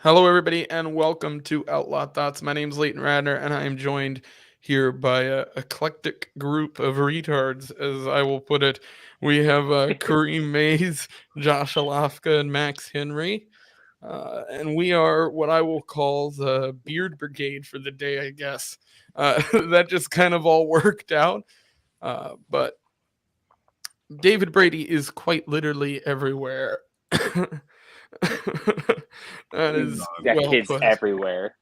Hello, everybody, and welcome to Outlawed Thoughts. My name's Leighton Radner, and I am joined here by a eclectic group of retards, as I will put it. We have Kareem Maize, Josh Hlavka, and Max Henry. And we are what I will call the Beard Brigade for the day, I guess. That just kind of all worked out. But David Brady is quite literally everywhere. That Big is dog. That well kid's put. everywhere.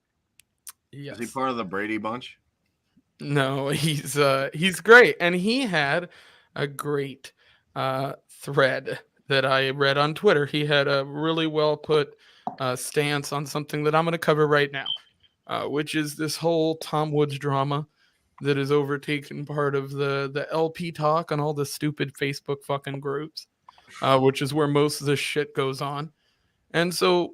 Is he Yes. part of the Brady bunch? No, he's great, and he had a great thread that I read on Twitter. He had a really well put stance on something that I'm going to cover right now, which is this whole Tom Woods drama that has overtaken part of the LP talk on all the stupid Facebook fucking groups, which is where most of this shit goes on. And so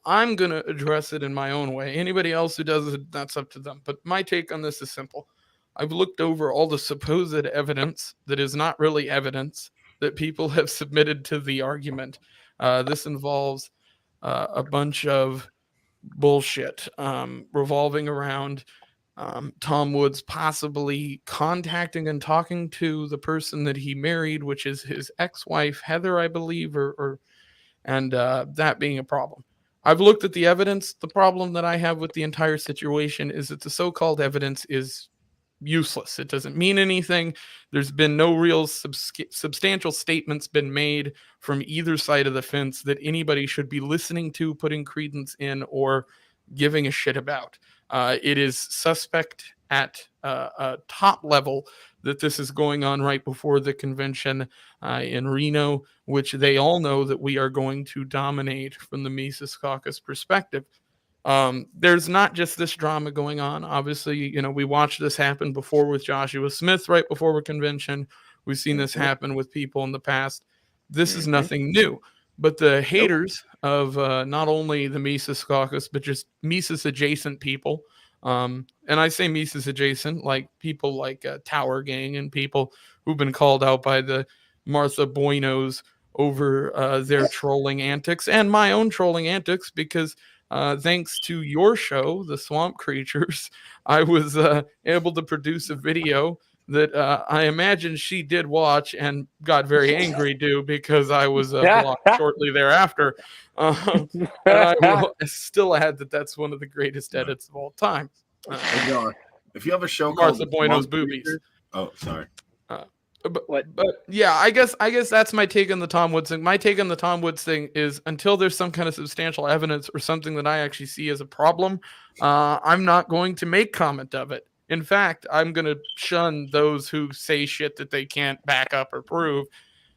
I'm going to address it in my own way. Anybody else who does it, that's up to them. But my take on this is simple. I've looked over all the supposed evidence that is not really evidence that people have submitted to the argument. This involves a bunch of bullshit revolving around Tom Woods possibly contacting and talking to the person that he married, which is his ex wife, Heather, I believe, or and that being a problem. I've looked at the evidence. The problem that I have with the entire situation is that the so called evidence is useless. It doesn't mean anything. There's been no real substantial statements been made from either side of the fence that anybody should be listening to, putting credence in, or giving a shit about. It is suspect at a top level that this is going on right before the convention in Reno, which they all know that we are going to dominate from the Mises Caucus perspective. There's not just this drama going on. Obviously, we watched this happen before with Joshua Smith right before the convention. We've seen this happen with people in the past. This is nothing new. But the haters of not only the Mises Caucus, but just Mises adjacent people, and I say Mises adjacent, like people like Tower Gang and people who've been called out by the Martha Buenos over their trolling antics and my own trolling antics because thanks to your show, The Swamp Creatures, I was able to produce a video that I imagine she did watch and got very angry to because I was blocked shortly thereafter. And I will still add that that's one of the greatest edits of all time. Hey, John, if you have a show called Martha The Bueno's Swamp boobies. Creature- Oh, sorry. But yeah, I guess that's my take on the Tom Woods thing. My take on the Tom Woods thing is until there's some kind of substantial evidence or something that I actually see as a problem, I'm not going to make comment of it. In fact, I'm going to shun those who say shit that they can't back up or prove,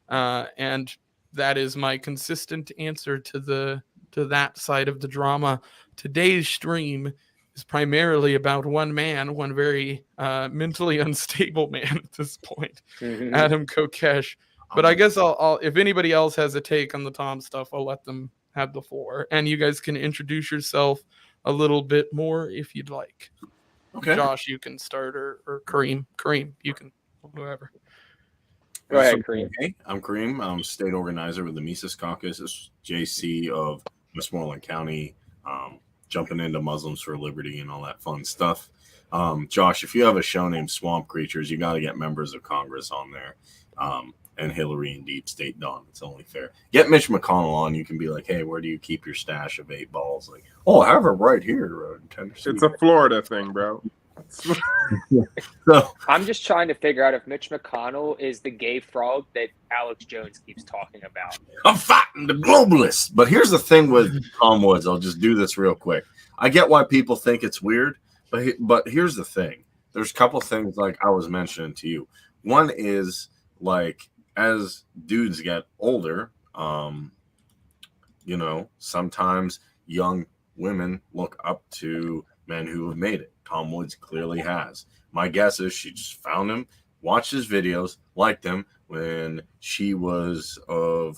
and that is my consistent answer to that side of the drama. Today's stream is primarily about one man, one very mentally unstable man at this point, Adam Kokesh. But I guess I'll if anybody else has a take on the Tom stuff, I'll let them have the floor, and you guys can introduce yourself a little bit more if you'd like. Okay. Josh, you can start, or Kareem. Kareem, you can, whoever. Go ahead, Kareem. Hey, I'm Kareem. I'm state organizer with the Mises Caucus. It's JC of Westmoreland County, jumping into Muslims for Liberty and all that fun stuff. Josh, if you have a show named Swamp Creatures, you got to get members of Congress on there. And Hillary and Deep State Dawn. It's only fair. Get Mitch McConnell on. You can be like, hey, where do you keep your stash of 8 balls? Like, oh, I have it right here in Tennessee. It's a Florida thing, bro. So I'm just trying to figure out if Mitch McConnell is the gay frog that Alex Jones keeps talking about. I'm fighting the globalists. But here's the thing with Tom Woods. I'll just do this real quick. I get why people think it's weird, but here's the thing. There's a couple things like I was mentioning to you. One is like as dudes get older, sometimes young women look up to men who have made it. Tom Woods clearly has. My guess is she just found him, watched his videos, liked him when she was of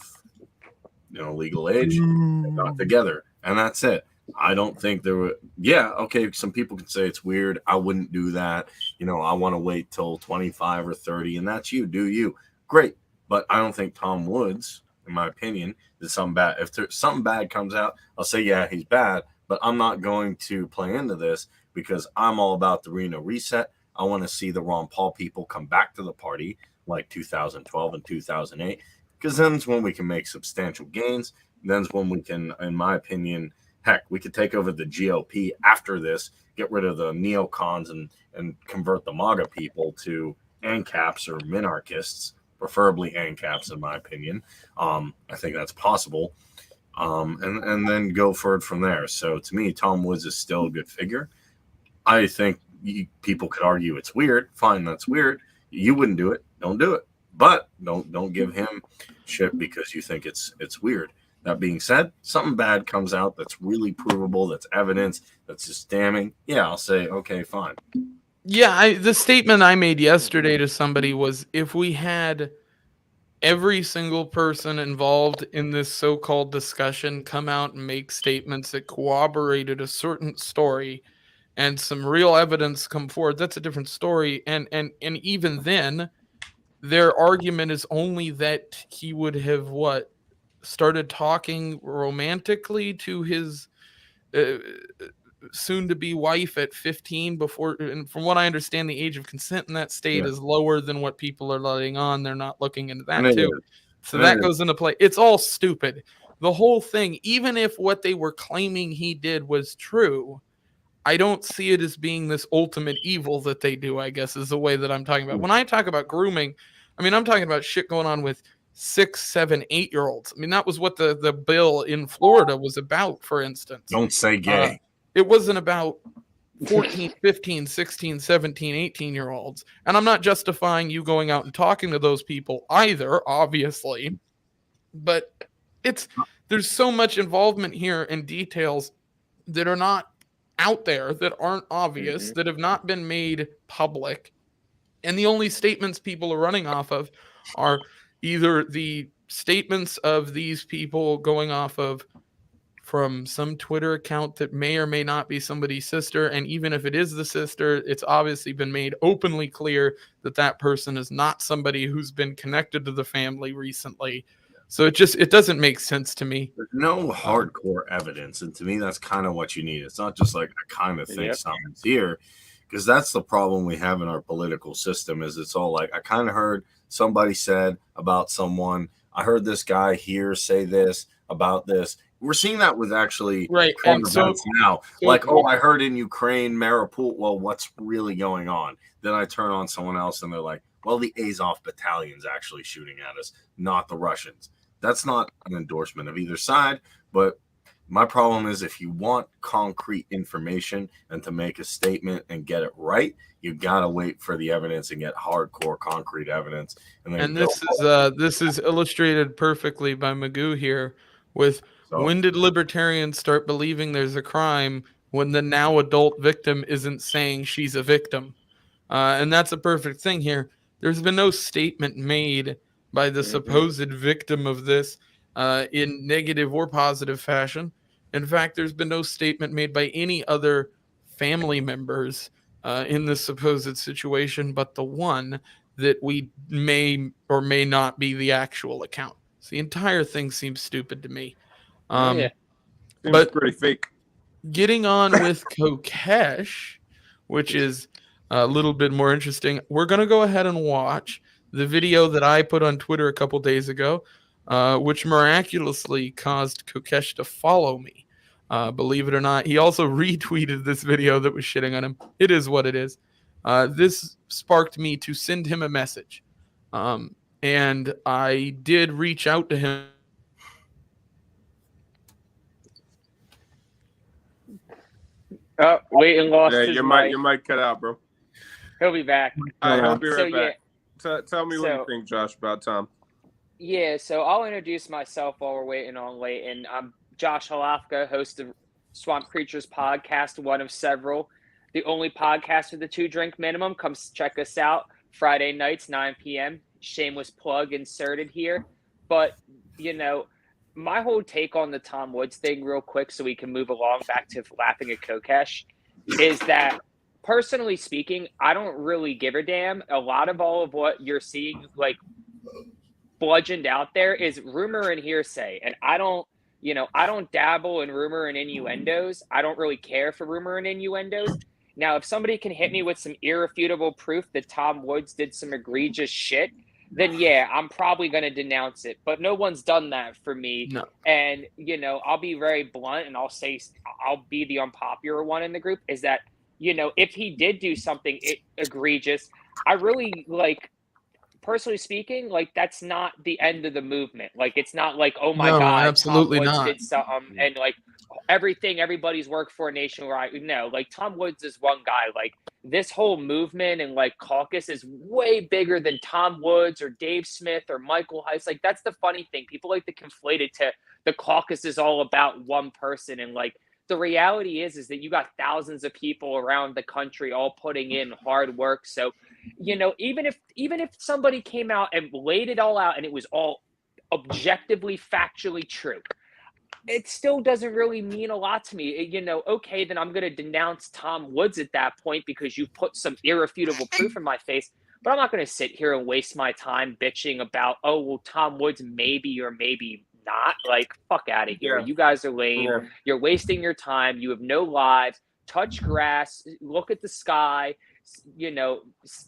legal age, and got together, and that's it. I don't think there were. Yeah, okay. Some people can say it's weird. I wouldn't do that. I want to wait till 25 or 30, and that's you. Do you? Great. But I don't think Tom Woods in my opinion, that something bad. If there's something bad comes out, I'll say, yeah, he's bad, but I'm not going to play into this because I'm all about the Reno reset. I want to see the Ron Paul people come back to the party like 2012 and 2008, because then's when we can make substantial gains. Then's when we can, in my opinion, heck, we could take over the GOP after this, get rid of the neocons and convert the MAGA people to ANCAPs or minarchists, preferably ANCAPs, in my opinion. I think that's possible. And then go for it from there. So to me, Tom Woods is still a good figure. I think people could argue it's weird. Fine, that's weird. You wouldn't do it. Don't do it. But don't give him shit because you think it's weird. That being said, something bad comes out that's really provable, that's evidence, that's just damning. Yeah, I'll say, okay, fine. Yeah, the statement I made yesterday to somebody was, if we had every single person involved in this so-called discussion come out and make statements that corroborated a certain story and some real evidence come forward, that's a different story. And even then, their argument is only that he would have started talking romantically to his uh, soon-to-be wife at 15 before. And from what I understand, the age of consent in that state is lower than what people are letting on. They're not looking into that too. So that goes into play. It's all stupid. The whole thing, even if what they were claiming he did was true, I don't see it as being this ultimate evil that they do, I guess, is the way that I'm talking about. When I talk about grooming, I mean, I'm talking about shit going on with 6, 7, 8-year-olds. I mean, that was what the bill in Florida was about, for instance. Don't say gay. It wasn't about 14, 15, 16, 17, 18-year-olds. And I'm not justifying you going out and talking to those people either, obviously. But there's so much involvement here and details that are not out there, that aren't obvious, that have not been made public. And the only statements people are running off of are either the statements of these people going off of from some Twitter account that may or may not be somebody's sister. And even if it is the sister, it's obviously been made openly clear that that person is not somebody who's been connected to the family recently. So it doesn't make sense to me. There's no hardcore evidence. And to me, that's kind of what you need. It's not just like, I kind of think something's here, because that's the problem we have in our political system is it's all like, I kind of heard somebody said about someone. I heard this guy here say this about this. We're seeing that with actually right. And so now, like, oh, I heard in Ukraine, Mariupol. Well, what's really going on? Then I turn on someone else and they're like, well, the Azov battalion's actually shooting at us, not the Russians. That's not an endorsement of either side. But my problem is if you want concrete information and to make a statement and get it right, you got to wait for the evidence and get hardcore concrete evidence. And this is illustrated perfectly by Magoo here with when did libertarians start believing there's a crime when the now adult victim isn't saying she's a victim? And that's a perfect thing here. There's been no statement made by the supposed victim of this in negative or positive fashion. In fact, there's been no statement made by any other family members in this supposed situation but the one that we may or may not be the actual account. So the entire thing seems stupid to me. But pretty fake. Getting on with Kokesh, which is a little bit more interesting, we're going to go ahead and watch the video that I put on Twitter a couple days ago, which miraculously caused Kokesh to follow me. Believe it or not, he also retweeted this video that was shitting on him. It is what it is. This sparked me to send him a message. And I did reach out to him. Oh, wait, and lost his your mic cut out, bro. He'll be back. All right, I'll be right back. Yeah. Tell me what you think, Josh, about Tom. Yeah, so I'll introduce myself while we're waiting on Leighton. I'm Josh Hlavka, host of Swamp Creatures podcast, one of several. The only podcast with the 2-drink minimum. Come check us out Friday nights, 9 p.m. Shameless plug inserted here. But, my whole take on the Tom Woods thing real quick so we can move along back to laughing at Kokesh is that, personally speaking, I don't really give a damn. A lot of all of what you're seeing, like, bludgeoned out there is rumor and hearsay. And I don't dabble in rumor and innuendos. I don't really care for rumor and innuendos. Now, if somebody can hit me with some irrefutable proof that Tom Woods did some egregious shit, then yeah, I'm probably going to denounce it. But no one's done that for me. No. And, I'll be very blunt and I'll be the unpopular one in the group, is that, if he did do something egregious, I really, personally speaking, that's not the end of the movement. It's not like, oh my God, absolutely Tom Woods not. did something and everybody's worked for nationwide. No, Tom Woods is one guy. This whole movement and caucus is way bigger than Tom Woods or Dave Smith or Michael Heiss. That's the funny thing. People like to conflate it to the caucus is all about one person. And the reality is that you got thousands of people around the country all putting in hard work. So, even if somebody came out and laid it all out and it was all objectively, factually true, it still doesn't really mean a lot to me. Okay, then I'm going to denounce Tom Woods at that point because you put some irrefutable proof in my face. But I'm not going to sit here and waste my time bitching about, oh, well, Tom Woods maybe or maybe not. Fuck out of here. Yeah. You guys are lame. Yeah. You're wasting your time. You have no lives. Touch grass. Look at the sky.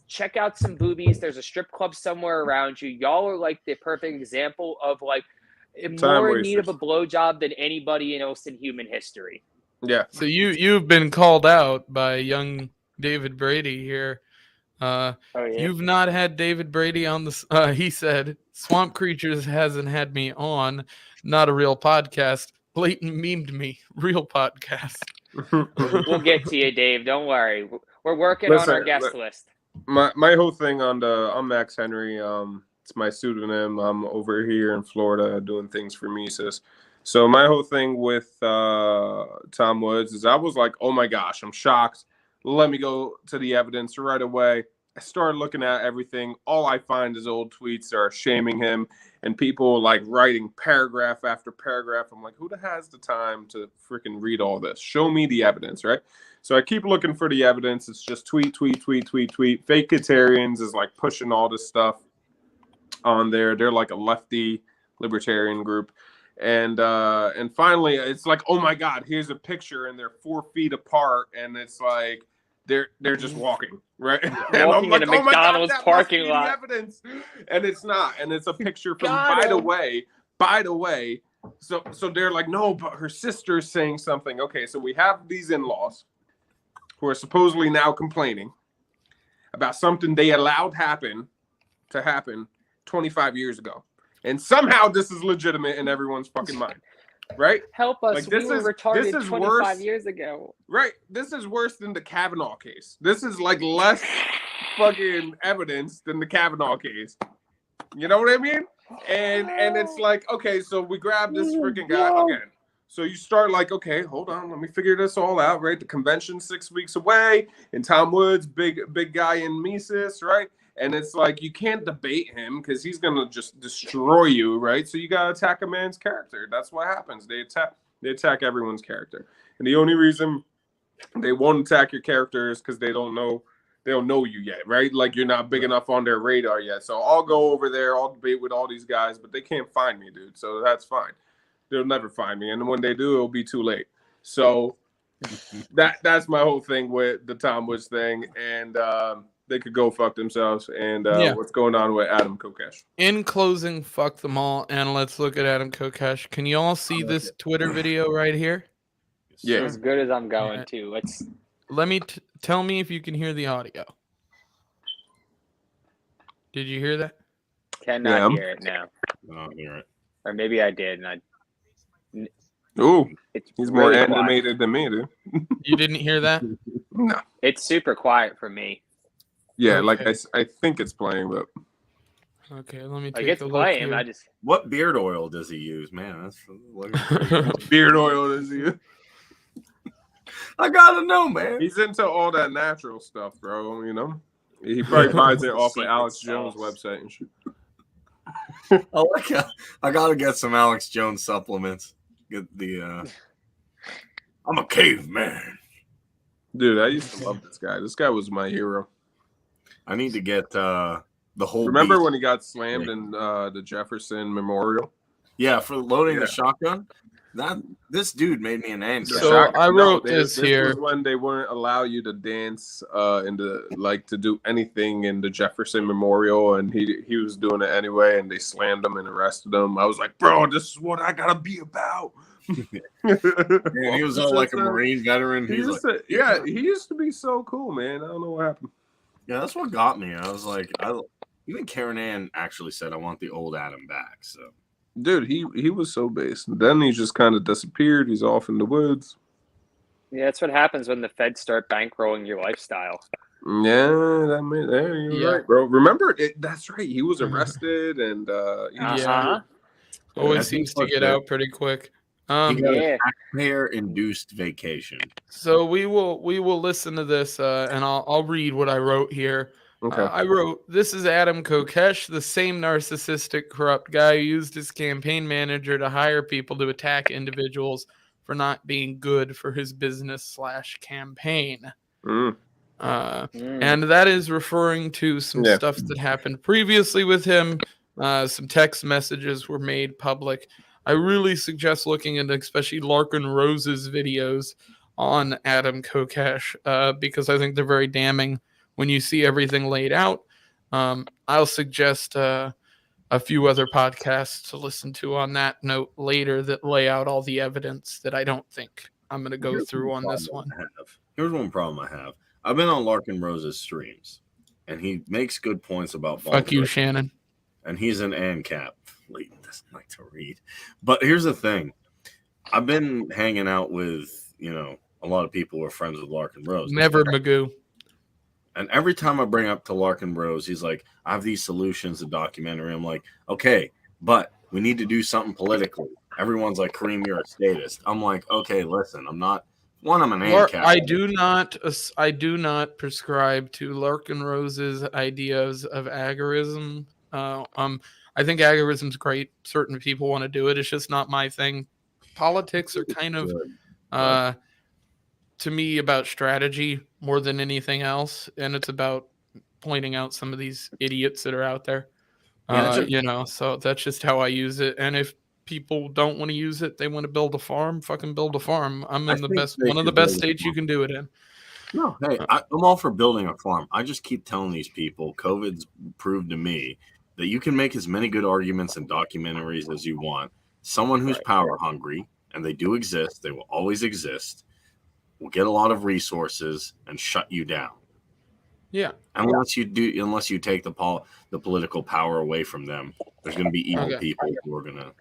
Check out some boobies. There's a strip club somewhere around you. Y'all are the perfect example of more in need of a blowjob than anybody else in human history. Yeah. So you've been called out by young David Brady here. You've not had David Brady on the. He said, "Swamp Creatures hasn't had me on. Not a real podcast. Blatant memed me. Real podcast." We'll get to you, Dave. Don't worry. We're working on our guest list. My whole thing I'm Max Henry. It's my pseudonym. I'm over here in Florida doing things for Mises. So my whole thing with Tom Woods is I was like, oh my gosh, I'm shocked. Let me go to the evidence right away. I started looking at everything. All I find is old tweets are shaming him and people writing paragraph after paragraph. I'm like, who has the time to freaking read all this? Show me the evidence, right? So I keep looking for the evidence. It's just tweet. Fake Katarians is pushing all this stuff on there. They're a lefty libertarian group. And finally it's oh my God, here's a picture and they're 4 feet apart and it's they're just walking, right? And walking in a McDonald's parking lot. Evidence. And it's not. And it's a picture from by the way. So they're no, but her sister's saying something. Okay, so we have these in-laws who are supposedly now complaining about something they allowed to happen 25 years ago. And somehow this is legitimate in everyone's fucking mind. Right? Help us. We were retarded 25 years ago. Right. This is worse than the Kavanaugh case. This is less fucking evidence than the Kavanaugh case. You know what I mean? And it's okay, so we grab this freaking guy again. So you start okay, hold on, let me figure this all out, right? The convention's 6 weeks away, and Tom Woods, big guy in Mises, right? And it's you can't debate him because he's gonna just destroy you, right? So you gotta attack a man's character. That's what happens. They attack everyone's character. And the only reason they won't attack your character is because they don't know you yet, right? You're not big enough on their radar yet. So I'll go over there, I'll debate with all these guys, but they can't find me, dude. So that's fine. They'll never find me. And when they do, it'll be too late. So that's my whole thing with the Tom Woods thing. And they could go fuck themselves. And what's going on with Adam Kokesh? In closing, fuck them all. And let's look at Adam Kokesh. Can you all see this Twitter video right here? Yeah. As good as I'm going to. Let me tell me if you can hear the audio. Did you hear that? Cannot hear it now. I don't hear it. Or maybe I did. And Ooh, it's he's really more animated than me, dude. You didn't hear that? No. It's super quiet for me. Yeah, Okay. I think it's playing, but Okay, let me take It's a look playing. here. What beard oil does he use? Man, that's beard oil is he? I gotta know, man. He's into all that natural stuff, bro. You know, he probably buys it off of Alex Jones' website and shit. I gotta get some Alex Jones supplements. Get the I'm a caveman. Dude, I used to love this guy. This guy was my hero. I need to get the whole. Remember beast. when he got slammed in the Jefferson Memorial? Yeah, for loading Yeah. the shotgun. This dude made me an ant. So I wrote this here. was when they wouldn't allow you to dance to do anything in the Jefferson Memorial, and he was doing it anyway, and they slammed him and arrested him. I was like, bro, this is what I gotta be about. And he was all like a Marine veteran. He used to be so cool, man. I don't know what happened. Yeah, that's what got me. I was like, even Karen Ann actually said, I want the old Adam back. So, dude, he was so based. Then he just kind of disappeared. He's off in the woods. Yeah, that's what happens when the feds start bankrolling your lifestyle. Yeah, you're right, bro. Remember, that's right. He was arrested, and always seems to get out pretty quick. He got a taxpayer-induced vacation. So we will listen to this, and I'll read what I wrote here. Okay. I wrote, "This is Adam Kokesh, the same narcissistic, corrupt guy who used his campaign manager to hire people to attack individuals for not being good for his business/campaign." And that is referring to some stuff that happened previously with him. Some text messages were made public. I really suggest looking into especially Larkin Rose's videos on Adam Kokesh because I think they're very damning when you see everything laid out. I'll suggest a few other podcasts to listen to on that note later that lay out all the evidence that I don't think I'm going to go through on this one. Here's one problem I have. I've been on Larkin Rose's streams, and he makes good points about Fuck you, Shannon. And he's an ANCAP. Leighton doesn't like to read. But here's the thing. I've been hanging out with, a lot of people who are friends with Larkin Rose. Never Magoo. And every time I bring up to Larkin Rose, he's like, I have these solutions, a documentary. I'm like, okay, but we need to do something politically. Everyone's like, Kareem, you're a statist. I'm like, okay, listen, I'm not. I'm an ANCAP. I do not prescribe to Larkin Rose's ideas of agorism. I think agorism's great. Certain people want to do it. It's just not my thing. Politics are kind of, to me, about strategy more than anything else, and it's about pointing out some of these idiots that are out there. So that's just how I use it. And if people don't want to use it, they want to build a farm, fucking build a farm. I'm in one of the best states you can do it in. No, hey, I'm all for building a farm. I just keep telling these people, COVID's proved to me that you can make as many good arguments and documentaries as you want. Someone who's power hungry, and they do exist, they will always exist, will get a lot of resources and shut you down. Yeah. Unless you take the political power away from them, there's going to be evil people who are going to.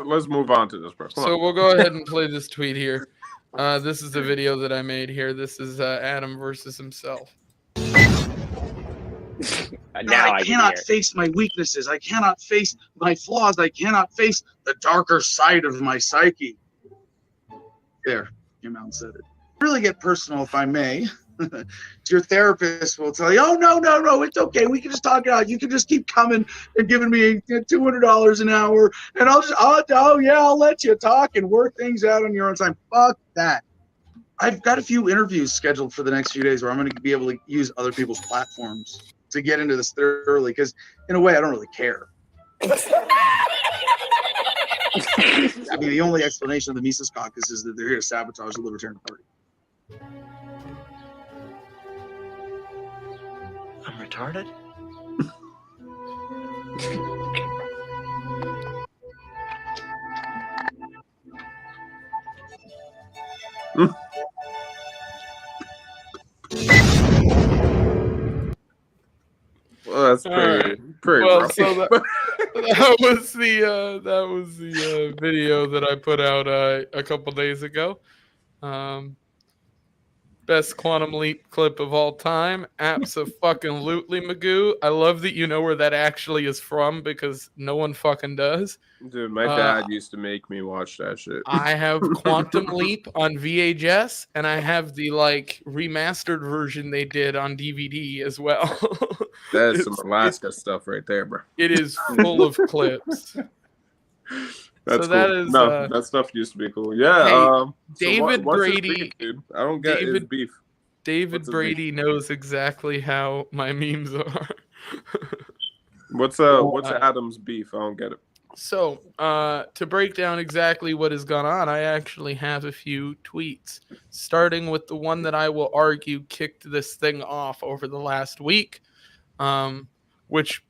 Let's move on to this, bro. So we'll go ahead and play this tweet here. This is the video that I made here. This is Adam versus himself. I cannot face my weaknesses. I cannot face my flaws. I cannot face the darker side of my psyche. There, your mouth said it. Really get personal, if I may. Your therapist will tell you, "Oh no, it's okay. We can just talk it out. You can just keep coming and giving me $200 an hour, and I'll let you talk and work things out on your own time." Fuck that. I've got a few interviews scheduled for the next few days where I'm going to be able to use other people's platforms to get into this thoroughly, because in a way I don't really care. I mean, the only explanation of the Mises Caucus is that they're here to sabotage the Libertarian Party. I'm retarded? Well, that's pretty well, rough. so that was the video that I put out a couple days ago. Best Quantum Leap clip of all time. Abso-fucking-lutely, Magoo. I love that you know where that actually is from, because no one fucking does. Dude, my dad used to make me watch that shit. I have Quantum Leap on VHS, and I have the remastered version they did on DVD as well. That's some Alaska stuff right there, bro. It is full of clips. That's so that cool. is that stuff used to be cool. Yeah. Hey, David Brady, beef, dude? I don't get his beef. David Brady knows exactly how my memes are. What's Adam's beef? I don't get it. So, to break down exactly what has gone on, I actually have a few tweets, starting with the one that I will argue kicked this thing off over the last week, which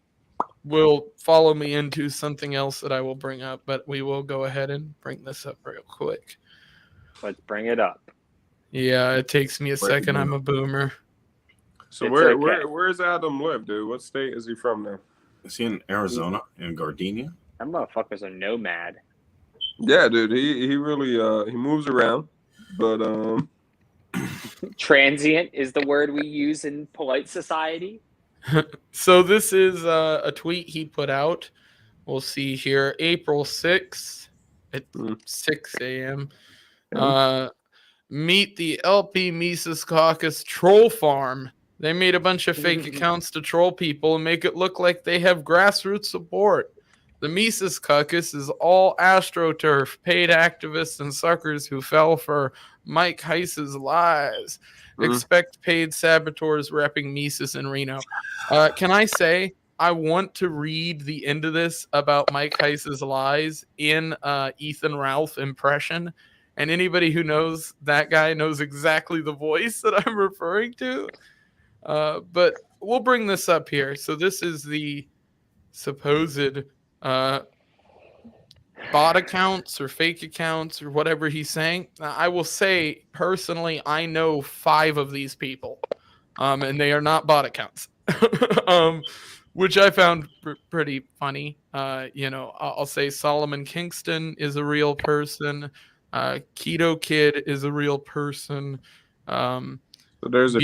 will follow me into something else that I will bring up, but we will go ahead and bring this up real quick. Let's bring it up. Yeah, it takes me a second. I'm a boomer. So where's Adam live, dude? What state is he from now? Is he in Arizona, in Gardenia? That motherfucker's a nomad. Yeah, dude. He really he moves around, but Transient is the word we use in polite society. So this is a tweet he put out. We'll see here, April 6th at 6 a.m. Meet the LP Mises Caucus troll farm. They made a bunch of fake accounts to troll people and make it look like they have grassroots support. The Mises Caucus is all AstroTurf, paid activists and suckers who fell for Mike Heiss's lies. Expect paid saboteurs repping Mises in Reno. Can I say, I want to read the end of this about Mike Heiss's lies in Ethan Ralph impression. And anybody who knows that guy knows exactly the voice that I'm referring to. But we'll bring this up here. So this is the supposed bot accounts or fake accounts or whatever he's saying. I will say personally, I know 5 of these people, and they are not bot accounts, which I found pretty funny. I'll say Solomon Kingston is a real person. Keto Kid is a real person. so there's a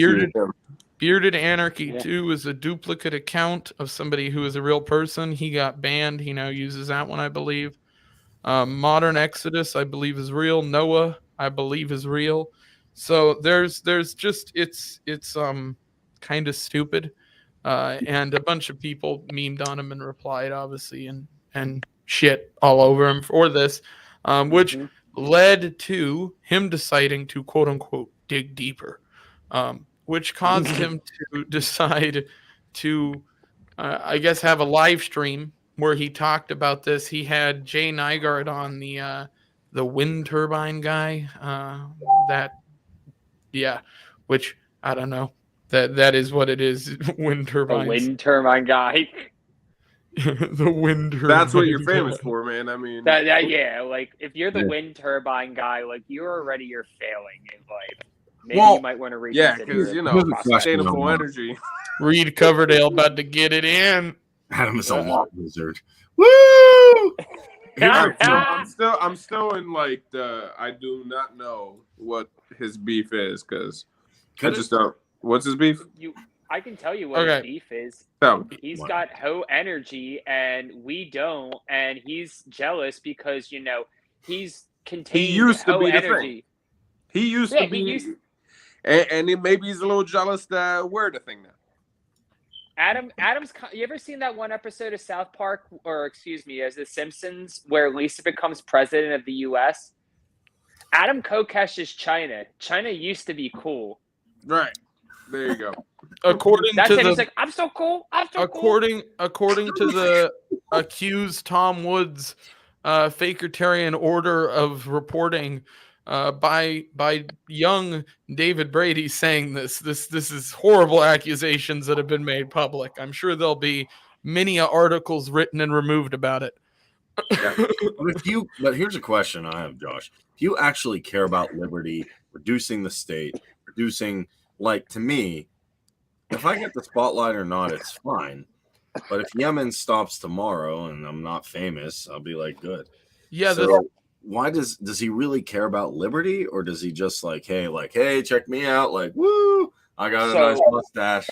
Bearded Anarchy 2 is a duplicate account of somebody who is a real person. He got banned. He now uses that one, I believe. Modern Exodus, I believe, is real. Noah, I believe, is real. So there's just it's kind of stupid. And a bunch of people memed on him and replied, obviously, and shit all over him for this, which led to him deciding to quote unquote dig deeper. Which caused him to decide to, I guess, have a live stream where he talked about this. He had Jay Nygaard on, the wind turbine guy. Which I don't know. That is what it is. Wind turbines. The wind turbine guy. The wind turbine. That's what you're famous for, man. I mean, yeah. Like if you're the wind turbine guy, like you're failing in life. Maybe you might want to reconsider. because sustainable energy. Reed Coverdale about to get it in. Adam is a law wizard. Woo! I'm still in like I do not know what his beef is because I just don't. What's his beef? I can tell you what his beef is. He's got hoe energy and we don't, and he's jealous because he's contained. He used to be energy. the thing. He used to be. And maybe he's a little jealous that we're the thing now. Adam's. You ever seen that one episode of South Park, or excuse me, as The Simpsons, where Lisa becomes president of the U.S.? Adam Kokesh is China. China used to be cool. Right. There you go. According to he's like, I'm so cool. According to the accused Tom Woods Fakertarian order of reporting. By young David Brady saying this is horrible accusations that have been made public. I'm sure there'll be many articles written and removed about it. But here's a question I have, Josh. If you actually care about liberty, reducing the state, to me, if I get the spotlight or not, it's fine. But if Yemen stops tomorrow and I'm not famous, I'll be like, good. Yeah. Why does he really care about liberty, or does he just hey, check me out, woo, I got a nice mustache?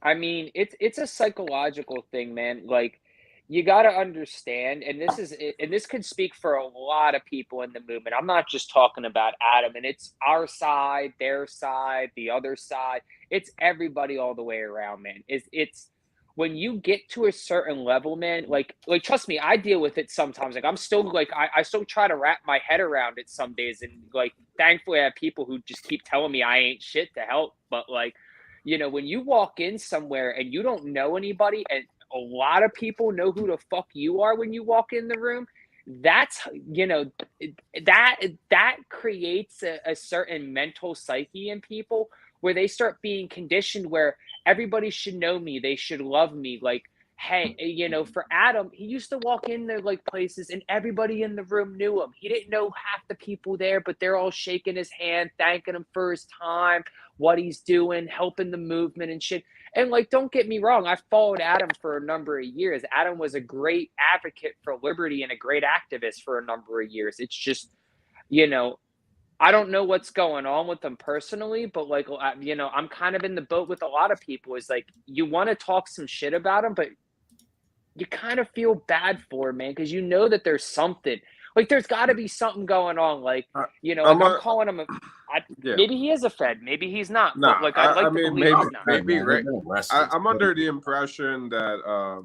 I mean, it's a psychological thing, man. Like, you got to understand, and this could speak for a lot of people in the movement. I'm not just talking about Adam, and it's our side, their side, the other side. It's everybody all the way around, man. It's when you get to a certain level, man, like trust me, I deal with it sometimes. Like I'm still I still try to wrap my head around it some days, and thankfully I have people who just keep telling me I ain't shit to help. But when you walk in somewhere and you don't know anybody, and a lot of people know who the fuck you are when you walk in the room, that's that creates a certain mental psyche in people where they start being conditioned where everybody should know me, they should love me. Like, hey, for Adam, he used to walk in there like places and everybody in the room knew him. He didn't know half the people there, but they're all shaking his hand, thanking him for his time, what he's doing, helping the movement and shit. And like, don't get me wrong, I followed Adam for a number of years. Adam was a great advocate for liberty and a great activist for a number of years. It's just, I don't know what's going on with him personally, but like, I'm kind of in the boat with a lot of people. Is like, you want to talk some shit about him, but you kind of feel bad for him, man, because you know that there's something. Like, there's got to be something going on. Like, I'm calling him maybe he is a Fed, maybe he's not. No, but like, I'd like to believe he's not. Maybe I'm under the impression that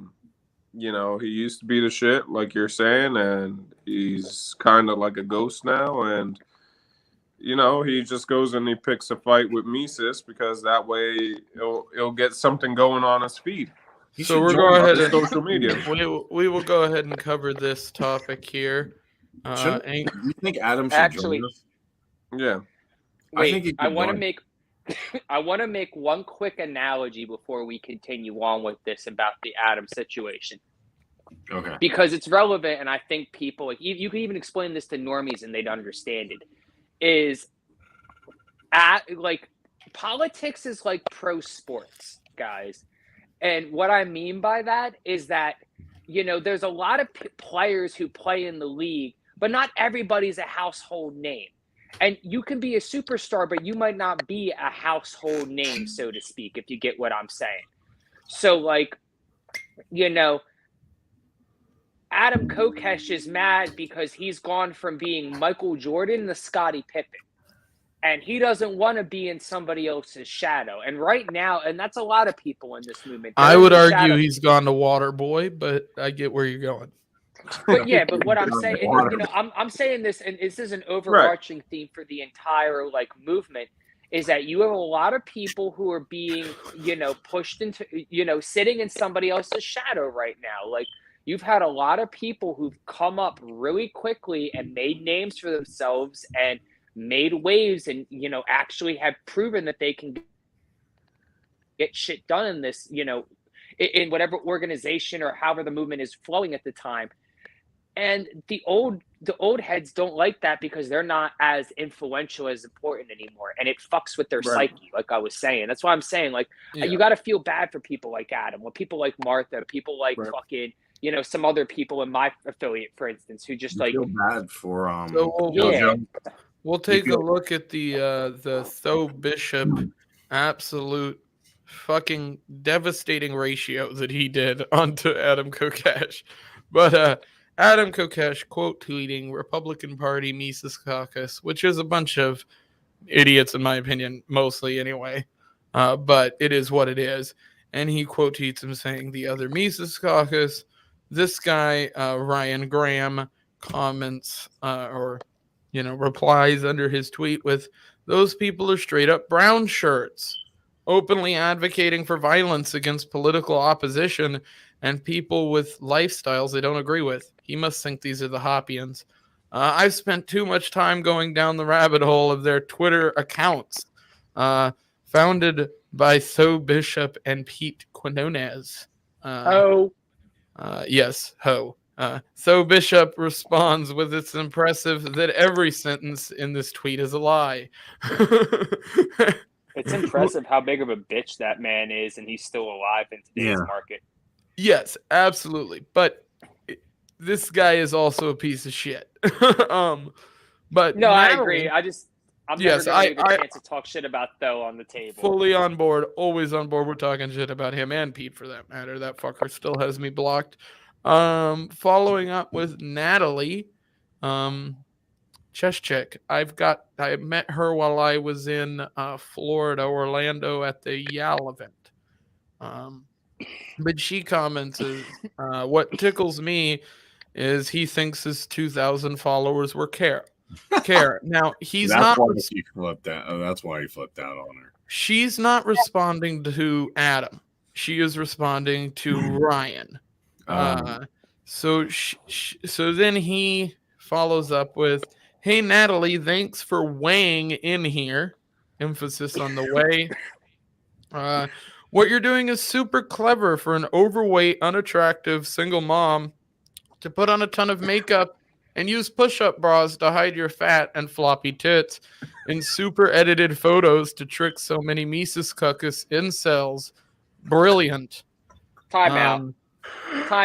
he used to be the shit, like you're saying, and he's kind of like a ghost now, and he just goes and he picks a fight with Mises because that way he'll get something going on his feed. So we'll go ahead and social media. We will go ahead and cover this topic here. Do you think Adam should join us? Yeah. Wait, I want to make one quick analogy before we continue on with this about the Adam situation. Okay. Because it's relevant, and I think people, like, you can even explain this to normies and they'd understand it. Politics is like pro sports, guys. And what I mean by that is that, there's a lot of players who play in the league, but not everybody's a household name. And you can be a superstar, but you might not be a household name, so to speak, if you get what I'm saying. So, like, Adam Kokesh is mad because he's gone from being Michael Jordan to Scottie Pippen. And he doesn't want to be in somebody else's shadow. And right now, and that's a lot of people in this movement. I would argue he's gone to Waterboy, but I get where you're going. But yeah, but what I'm saying, I'm saying this, and this is an overarching theme for the entire movement, is that you have a lot of people who are being, pushed into, sitting in somebody else's shadow right now. Like, you've had a lot of people who've come up really quickly and made names for themselves and made waves and, actually have proven that they can get shit done in this, in whatever organization or however the movement is flowing at the time. And the old heads don't like that because they're not as influential, as important anymore. And it fucks with their psyche, like I was saying. That's why I'm saying, you got to feel bad for people like Adam, or people like Martha, people like fucking, some other people in my affiliate, for instance, who just feel bad for We'll take a look at the Tho Bishop absolute fucking devastating ratio that he did onto Adam Kokesh. But Adam Kokesh quote tweeting Republican Party Mises Caucus, which is a bunch of idiots in my opinion, mostly anyway. But it is what it is. And he quote tweets him saying the other Mises Caucus. This guy, Ryan Graham, comments replies under his tweet with, those people are straight up brown shirts, openly advocating for violence against political opposition and people with lifestyles they don't agree with. He must think these are the Hoppians. I've spent too much time going down the rabbit hole of their Twitter accounts, founded by Tho Bishop and Pete Quinones. Yes, ho. Tho Bishop responds with, it's impressive that every sentence in this tweet is a lie. It's impressive how big of a bitch that man is, and he's still alive in today's market. Yes, absolutely. But this guy is also a piece of shit. But no, I agree. I'm never going to get a chance to talk shit about Tho on the table. Fully on board, always on board. We're talking shit about him and Pete for that matter. That fucker still has me blocked. Following up with Natalie, chest check. I met her while I was in Florida, Orlando at the YAL event. But she comments, what tickles me is he thinks his 2,000 followers were care. care. Now he's That's not. why she flipped out. That's why he flipped out on her. She's not responding to Adam. She is responding to Ryan. So then he follows up with, "Hey Natalie, thanks for weighing in here." Emphasis on the way. What you're doing is super clever for an overweight, unattractive single mom to put on a ton of makeup and use push-up bras to hide your fat and floppy tits and super edited photos to trick so many Mises Cuckus incels. Brilliant. Time out.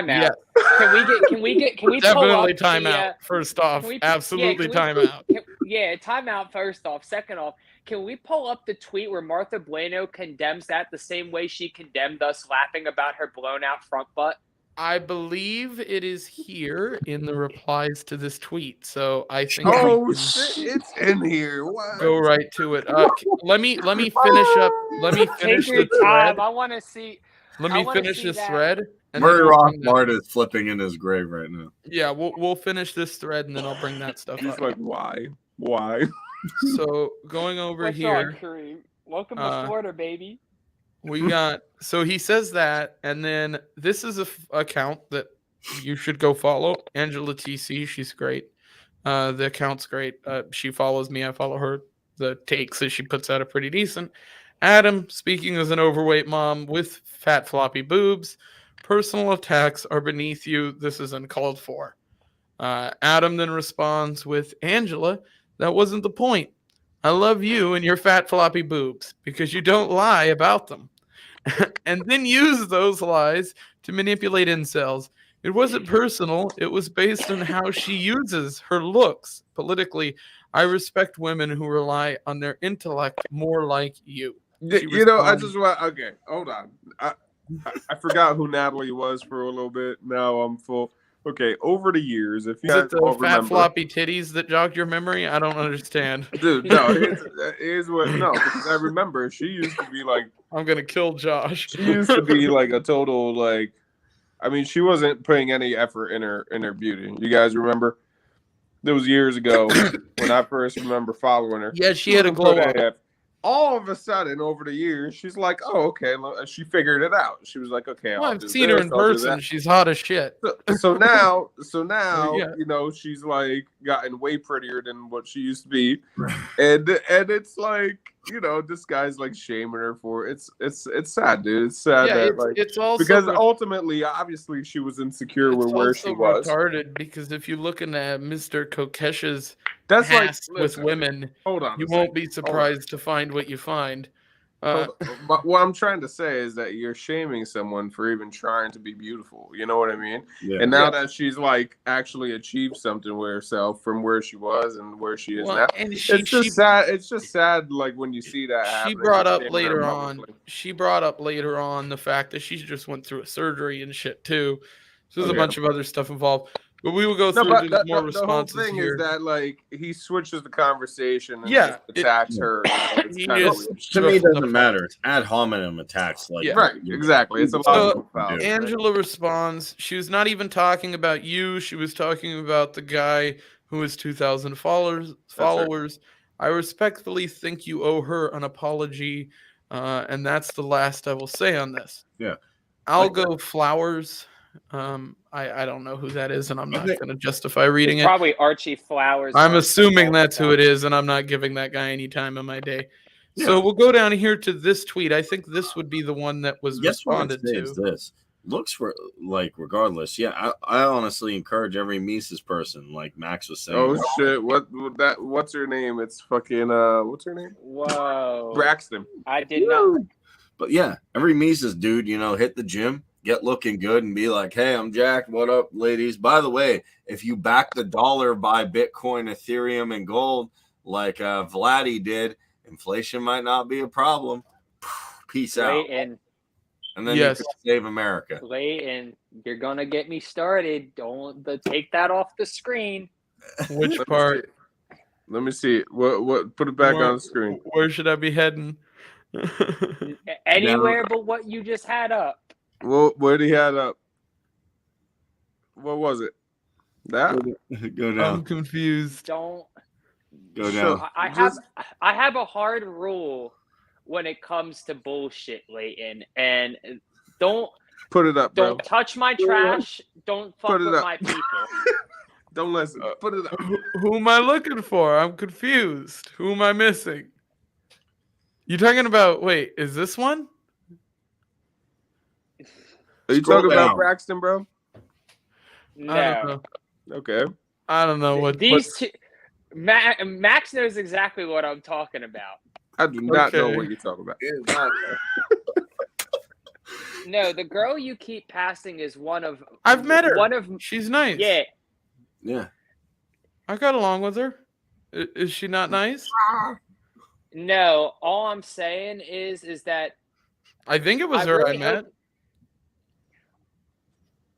Yeah. Can we pull Definitely up time the, out. First off, can we- absolutely yeah, time out. Time out first off. Second off, can we pull up the tweet where Martha Bueno condemns that the same way she condemned us laughing about her blown out front butt? I believe it is here in the replies to this tweet. So I think Oh we can shit, it's in here. What? go right to it. Let me finish up. Let me finish Take your the thread. time. I want to see. Let I me wanna finish see this that. thread. And Murray then we'll bring Rothbard is flipping in his grave right now. Yeah, we'll finish this thread and then I'll bring that stuff He's up. like, why? Why? So going over What's here, on, Kareem? Welcome to Florida, baby. we got. So he says that, and then this is a account that you should go follow. Angela TC, she's great. The account's great. She follows me. I follow her. The takes that she puts out are pretty decent. Adam, speaking as an overweight mom with fat floppy boobs, personal attacks are beneath you. This is uncalled for. Adam then responds with, Angela, that wasn't the point. I love you and your fat floppy boobs because you don't lie about them. And then use those lies to manipulate incels. It wasn't personal. It was based on how she uses her looks politically. I respect women who rely on their intellect more like you. You know, I just want. Okay, hold on. I forgot who Natalie was for a little bit. Now I'm full. Okay, over the years, if you Is guys it the all fat remember, floppy titties that jogged your memory? I don't understand. dude, no, here's what. No, because I remember she used to be like. I'm gonna kill Josh. She used to be like a total like. I mean, she wasn't putting any effort in her beauty. You guys remember? That was years ago when I first remember following her. Yeah, she had a glow up. All of a sudden, over the years, she's like, "Oh, okay." She figured it out. She was like, "Okay, Well, I've seen her in person. She's hot as shit. So now, Yeah. you know, she's like gotten way prettier than what she used to be, and it's like, you know, this guy's like shaming her for it's sad, dude. It's sad that it's also because ultimately, obviously, she was insecure with where she was. Retarded because if you're looking at Mr. Kokesh's That's like past with women, hold on, you won't be surprised to find what you find. But what I'm trying to say is that you're shaming someone for even trying to be beautiful. You know what I mean? Yeah. And now that she's like actually achieved something with herself from where she was and where she is now, and it's just sad. It's just sad, like when you see that. She brought up later on. She brought up later on the fact that she just went through a surgery and shit too. So there's a bunch of other stuff involved. But we will go through more responses. The whole thing here. is that like he switches the conversation and just attacks her. He just to me, it doesn't matter. It's ad hominem attacks. Like right, exactly. It's a lot of foul. Angela responds. She was not even talking about you. She was talking about the guy who has 2,000 followers. I respectfully think you owe her an apology, and that's the last I will say on this. Yeah, I'll go Flowers. I don't know who that is, and I'm not going to justify reading it. Probably Archie Flowers. I'm assuming that's who it is, and I'm not giving that guy any time of my day. Yeah. So we'll go down here to this tweet. I think this would be the one that was responded to. This looks for like regardless. Yeah, I honestly encourage every Mises person, like Max was saying. Oh shit! What's her name? It's fucking what's her name? Whoa, Braxton. I did not. But yeah, every Mises dude, you know, hit the gym. Get looking good and be like, hey, I'm jacked. What up, ladies? By the way, if you back the dollar by Bitcoin, Ethereum, and gold like Vladdy did, inflation might not be a problem. Peace out. And then you can save America. Leighton, you're going to get me started. Don't take that off the screen. Which part? Let me see. What? Put it back on the screen. Where should I be heading? Anywhere but what you just had up. Well, where did he had up? What was it? That? Go down. I'm confused. Don't. Go down. I have a hard rule when it comes to bullshit, Leighton, and don't Put it up, bro. don't touch my trash. Don't fuck Put it with up. my people. Don't listen. Put it up. Who am I looking for? I'm confused. Who am I missing? You talking about? Wait, is this one? Are you Scroll talking about down. Braxton, bro? I don't No, know. Okay. I don't know what these two. Max knows exactly what I'm talking about. I do not know Okay. what you're talking about. No, the girl you keep passing is one of. I've met her. One of. She's nice. Yeah. Yeah. I got along with her. Is she not nice? No, all I'm saying is that I think it was I her really I met. hope-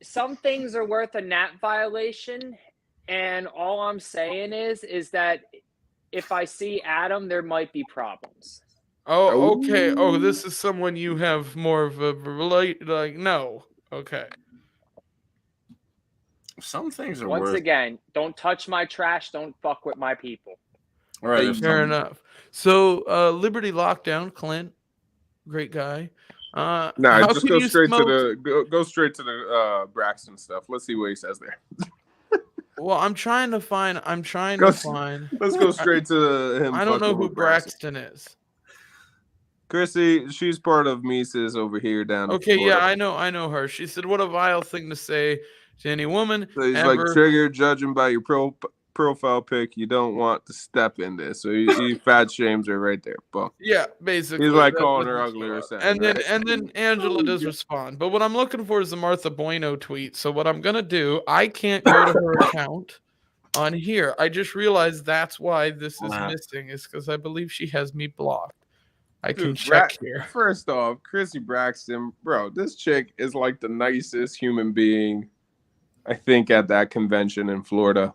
some things are worth a NAP violation, and all I'm saying is that if I see Adam, there might be problems. Oh, okay. Oh, this is someone you have more of a relate. Like, no. Okay. Some things are Once worth. again, don't touch my trash. Don't fuck with my people. All right. if Fair some- enough. So, Liberty Lockdown, Clint, great guy. Nah, how just can go you straight smoke- to the go straight to the Braxton stuff. Let's see what he says there. Well, I'm trying to find. Go- Let's go straight to him. I don't know fucking who with Braxton is. Chrissy, she's part of Mises over here down in Okay, yeah, Florida. I know her. She said, "What a vile thing to say to any woman." So he's ever. like, trigger, judging by your profile pic, you don't want to step in this. So he fat shames her right there. Boom. Yeah, basically. He's like that's calling what her he's ugly or about. something. And then Angela does respond. But what I'm looking for is the Martha Bueno tweet. So what I'm gonna do, I can't go to her account on here. I just realized that's why this is Wow. missing, is because I believe she has me blocked. I can Dude, check here. First off, Chrissy Braxton, bro, this chick is like the nicest human being, I think, at that convention in Florida.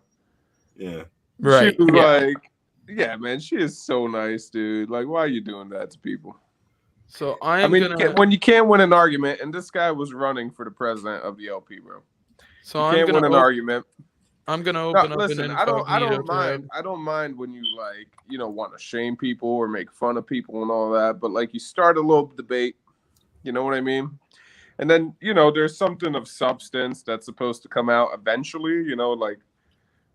Yeah. Right. She was Yeah. like, yeah, man, she is so nice, dude. Like, why are you doing that to people? So I mean, when you can't win an argument, and this guy was running for the president of the LP, bro. so You I'm can't win gonna an argument. I'm gonna No, open up listen, an I don't incognito mind. tab. I don't mind when you like, want to shame people or make fun of people and all that. But like, you start a little debate. You know what I mean? And then there's something of substance that's supposed to come out eventually. Like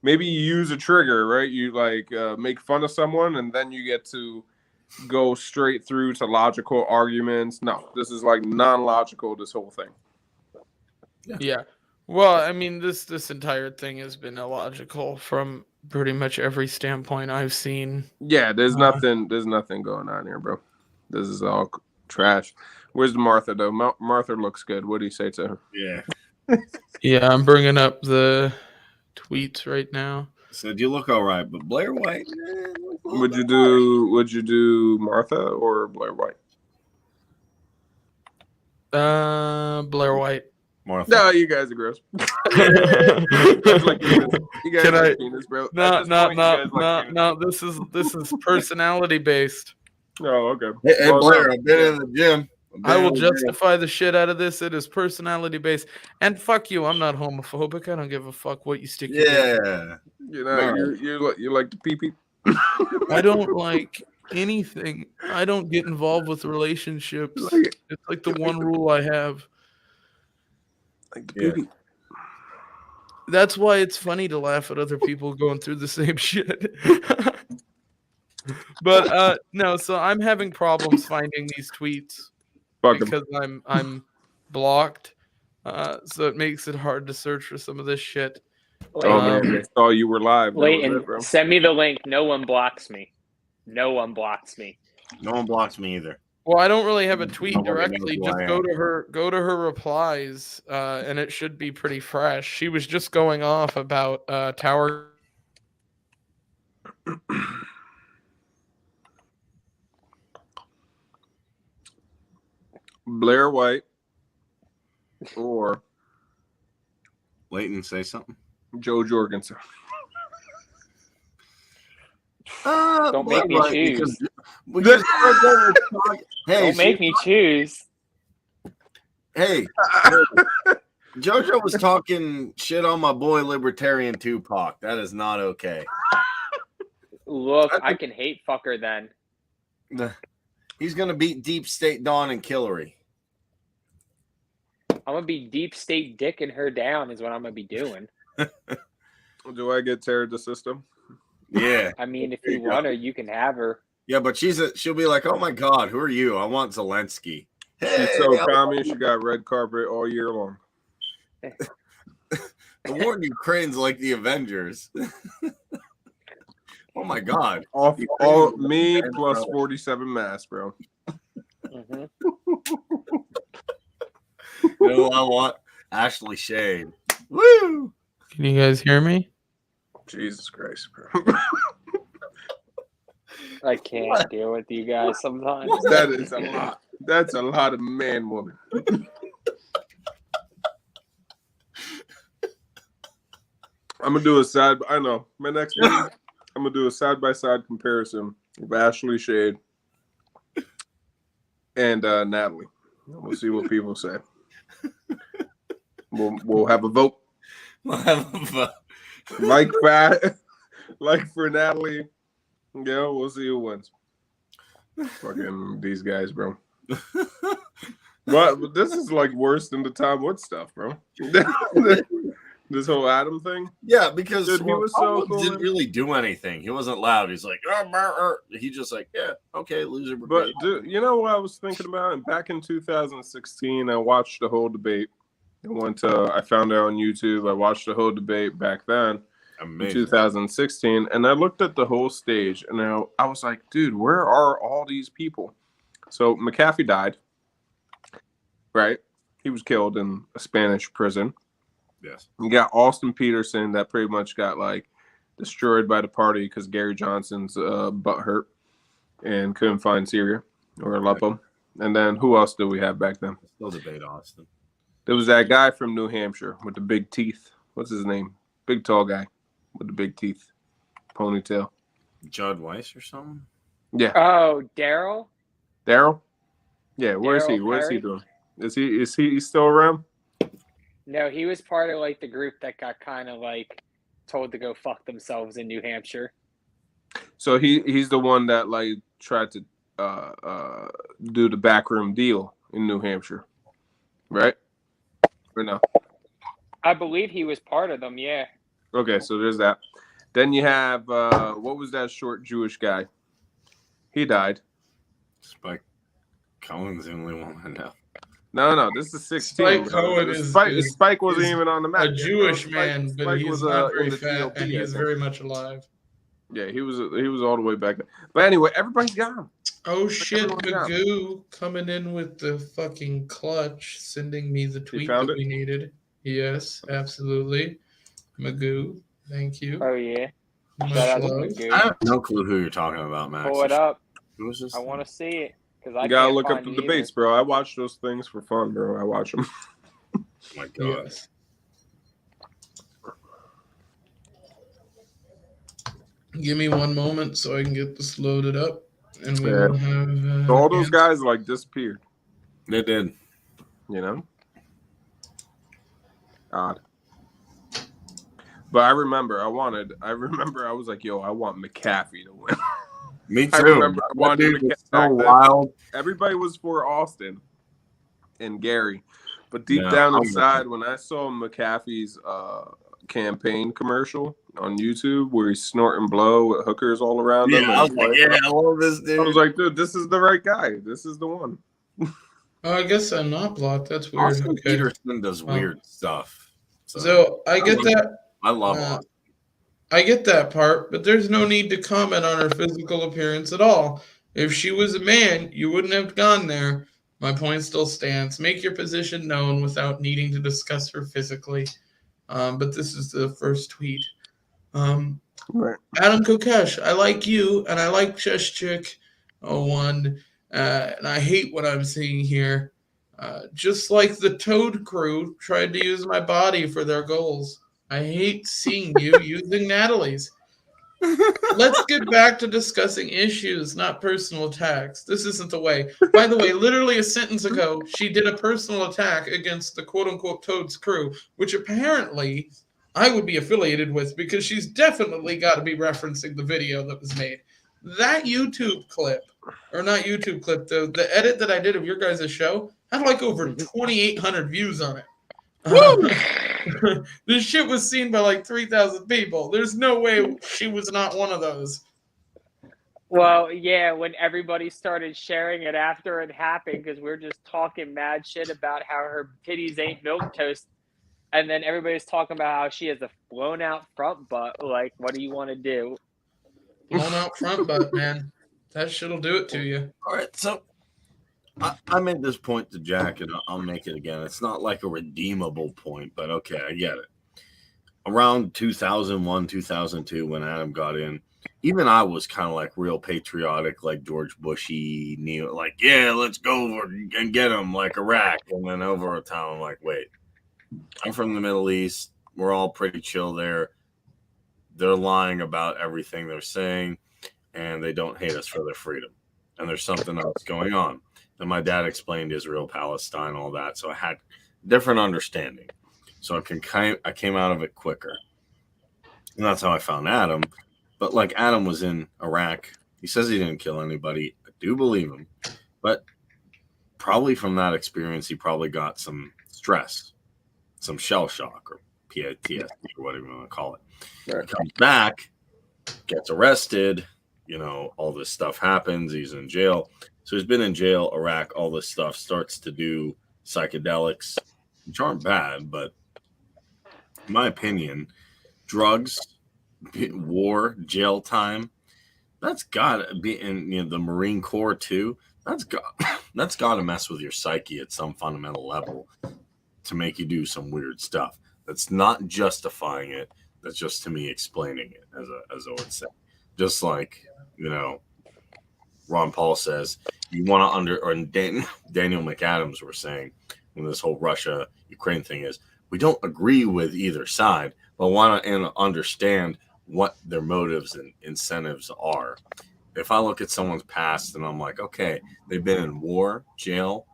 maybe you use a trigger, right? You like make fun of someone, and then you get to go straight through to logical arguments. No, this is like non-logical. This whole thing. Yeah. Well, I mean, this entire thing has been illogical from pretty much every standpoint I've seen. Yeah, there's nothing going on here, bro. This is all trash. Where's Martha though? Martha looks good. What do you say to her? Yeah. Yeah, I'm bringing up the tweets right now. Said you look all right, but Blair White. Would you do Martha or Blair White? Blair White. Martha. No, you guys are gross. That's like penis. You guys Can like I- penis, bro. No, At this no, point, you guys no, like no, penis. no. This is personality based. Oh, okay. Hey, Well, Blair, no. I've been in the gym. I will justify the shit out of this. It is personality based. And fuck you, I'm not homophobic. I don't give a fuck what you stick your dick in. Yeah. You like the pee pee. I don't like anything. I don't get involved with relationships. Like It's like the one rule I have. the Yeah. pee pee. That's why it's funny to laugh at other people going through the same shit. But no, so I'm having problems finding these tweets Fuck 'em. because I'm blocked. So it makes it hard to search for some of this shit. Oh man, they saw you were live. That was Leighton, it, bro. send me the link. No one blocks me. No one blocks me. No one blocks me either. Well, I don't really have a tweet Nobody knows directly. who Just I go am. to her replies, and it should be pretty fresh. She was just going off about Tower. Blair White or Leighton, say something. Joe Jorgensen. Don't make me choose. Because hey, Don't make me choose. Hey, JoJo was talking shit on my boy Libertarian Tupac. That is not okay. Look, I can hate fucker then. He's gonna beat Deep State Dawn and Hillary. I'm gonna be deep state dicking her down is what I'm gonna be doing. Do I get Terror the System? Yeah. I mean, if you want her, you can have her. Yeah, but she'll be like, oh my God, who are you? I want Zelensky. She's so commie, she got red carpet all year long. The war in Ukraine's like the Avengers. Oh my God. All me plus 47 mass, bro. Mm-hmm. You know what I want? Ashley Shade. Woo! Can you guys hear me? Jesus Christ, bro. I can't deal with you guys sometimes. That is a lot. That's a lot of man woman. I'm gonna do a side. I know my next one. I'm gonna do a side by side comparison of Ashley Shade and Natalie. We'll see what people say. We'll have a vote. We'll have a vote. Like for Natalie. Yeah, we'll see who wins. Fucking these guys, bro. But this is like worse than the Tom Wood stuff, bro. This whole Adam thing. Yeah, because Dude, he was so cool. didn't really do anything. He wasn't loud. He's like, he just like, yeah, okay, loser. But dude, you know what I was thinking about? And back in 2016, I watched the whole debate. I found it on YouTube. I watched the whole debate back then. Amazing. 2016, and I looked at the whole stage, and I was like, dude, where are all these people? So McAfee died, right? He was killed in a Spanish prison. Yes. You got Austin Peterson that pretty much got like destroyed by the party because Gary Johnson's butt hurt and couldn't find Syria or Aleppo. And then who else did we have back then? Still debate Austin. There was that guy from New Hampshire with the big teeth. What's his name? Big tall guy with the big teeth, ponytail. Judd Weiss or something? Yeah. Oh, Daryl? Daryl? Yeah, where is he? What is he doing? Is he still around? No, he was part of like the group that got kind of like told to go fuck themselves in New Hampshire. So he's the one that like tried to do the backroom deal in New Hampshire, right? Or no? I believe he was part of them, yeah. Okay, so there's that. Then you have what was that short Jewish guy? He died. Spike Cohen's the only one I know. No, this is 16. Spike Cohen Spike wasn't even on the map. A Jewish man, but Spike he's was, not in very the fat, GOP, and I he's think. very much alive. Yeah, he was all the way back there. But anyway, everybody's gone. Oh shit, everyone's gone. Magoo coming in with the fucking clutch, sending me the tweet found that it? we needed. Yes, absolutely. Magoo, thank you. Oh, yeah. Much Shout out to love. Magoo. I have no clue who you're talking about, Max. Pull it up. Who is this? I want to see it. Because I You gotta can't look up find the it either. debates, bro. I watch those things for fun, bro. I watch them. Oh my God. Yes. Give me one moment so I can get this loaded up, and we Yeah. will have. So all those guys like disappeared. They did. You know? Odd. But I remember I was like, yo, I want McAfee to win. Me too. I remember I That wanted dude to was get so back then. wild. Everybody was for Austin and Gary. But deep Yeah, down I'm inside, when I saw McAfee's campaign commercial on YouTube where he's snorting blow with hookers all around him, Yeah, I was like, yeah, I love this dude. I was like, dude, this is the right guy. This is the one. Oh, I guess I'm not blocked. That's weird. Austin Okay. Peterson does weird stuff. So I get that. I love Austin. I get that part, but there's no need to comment on her physical appearance at all. If she was a man, you wouldn't have gone there. My point still stands. Make your position known without needing to discuss her physically. But this is the first tweet. Right. Adam Kokesh, I like you, and I like Cheshchik 01, and I hate what I'm seeing here. Just like the Toad crew tried to use my body for their goals. I hate seeing you using Natalie's. Let's get back to discussing issues, not personal attacks. This isn't the way. By the way, literally a sentence ago, she did a personal attack against the quote-unquote Toad's crew, which apparently I would be affiliated with because she's definitely got to be referencing the video that was made. That YouTube clip, or not YouTube clip, the edit that I did of your guys' show had like over 2,800 views on it. This shit was seen by like 3,000 people. There's no way she was not one of those. Well, yeah, when everybody started sharing it after it happened, because we're just talking mad shit about how her titties ain't milk toast, and then everybody's talking about how she has a blown out front butt. Like, what do you want to do? Blown out front butt, man. That shit'll do it to you. All right, so I made this point to Jack, and I'll make it again. It's not like a redeemable point, but okay, I get it. Around 2001, 2002, when Adam got in, even I was kind of like real patriotic, like George Bushy, like, yeah, let's go over and get him, like Iraq. And then over a time, I'm like, wait, I'm from the Middle East. We're all pretty chill there. They're lying about everything they're saying, and they don't hate us for their freedom. And there's something else going on. And my dad explained Israel, Palestine, all that. So I had different understanding. So I came out of it quicker. And that's how I found Adam. But like Adam was in Iraq. He says he didn't kill anybody. I do believe him. But probably from that experience, he probably got some stress, some shell shock or PTSD or whatever you want to call it. Right. He comes back, gets arrested. You know, all this stuff happens. He's in jail. So he's been in jail, Iraq, all this stuff, starts to do psychedelics, which aren't bad, but in my opinion, drugs, war, jail time, that's got to be in the Marine Corps too. That's got to mess with your psyche at some fundamental level to make you do some weird stuff. That's not justifying it. That's just to me explaining it, as I would say. Just like, Ron Paul says, you want to Daniel McAdams were saying when this whole Russia-Ukraine thing is, we don't agree with either side, but want to understand what their motives and incentives are. If I look at someone's past and I'm like, okay, they've been in war, jail,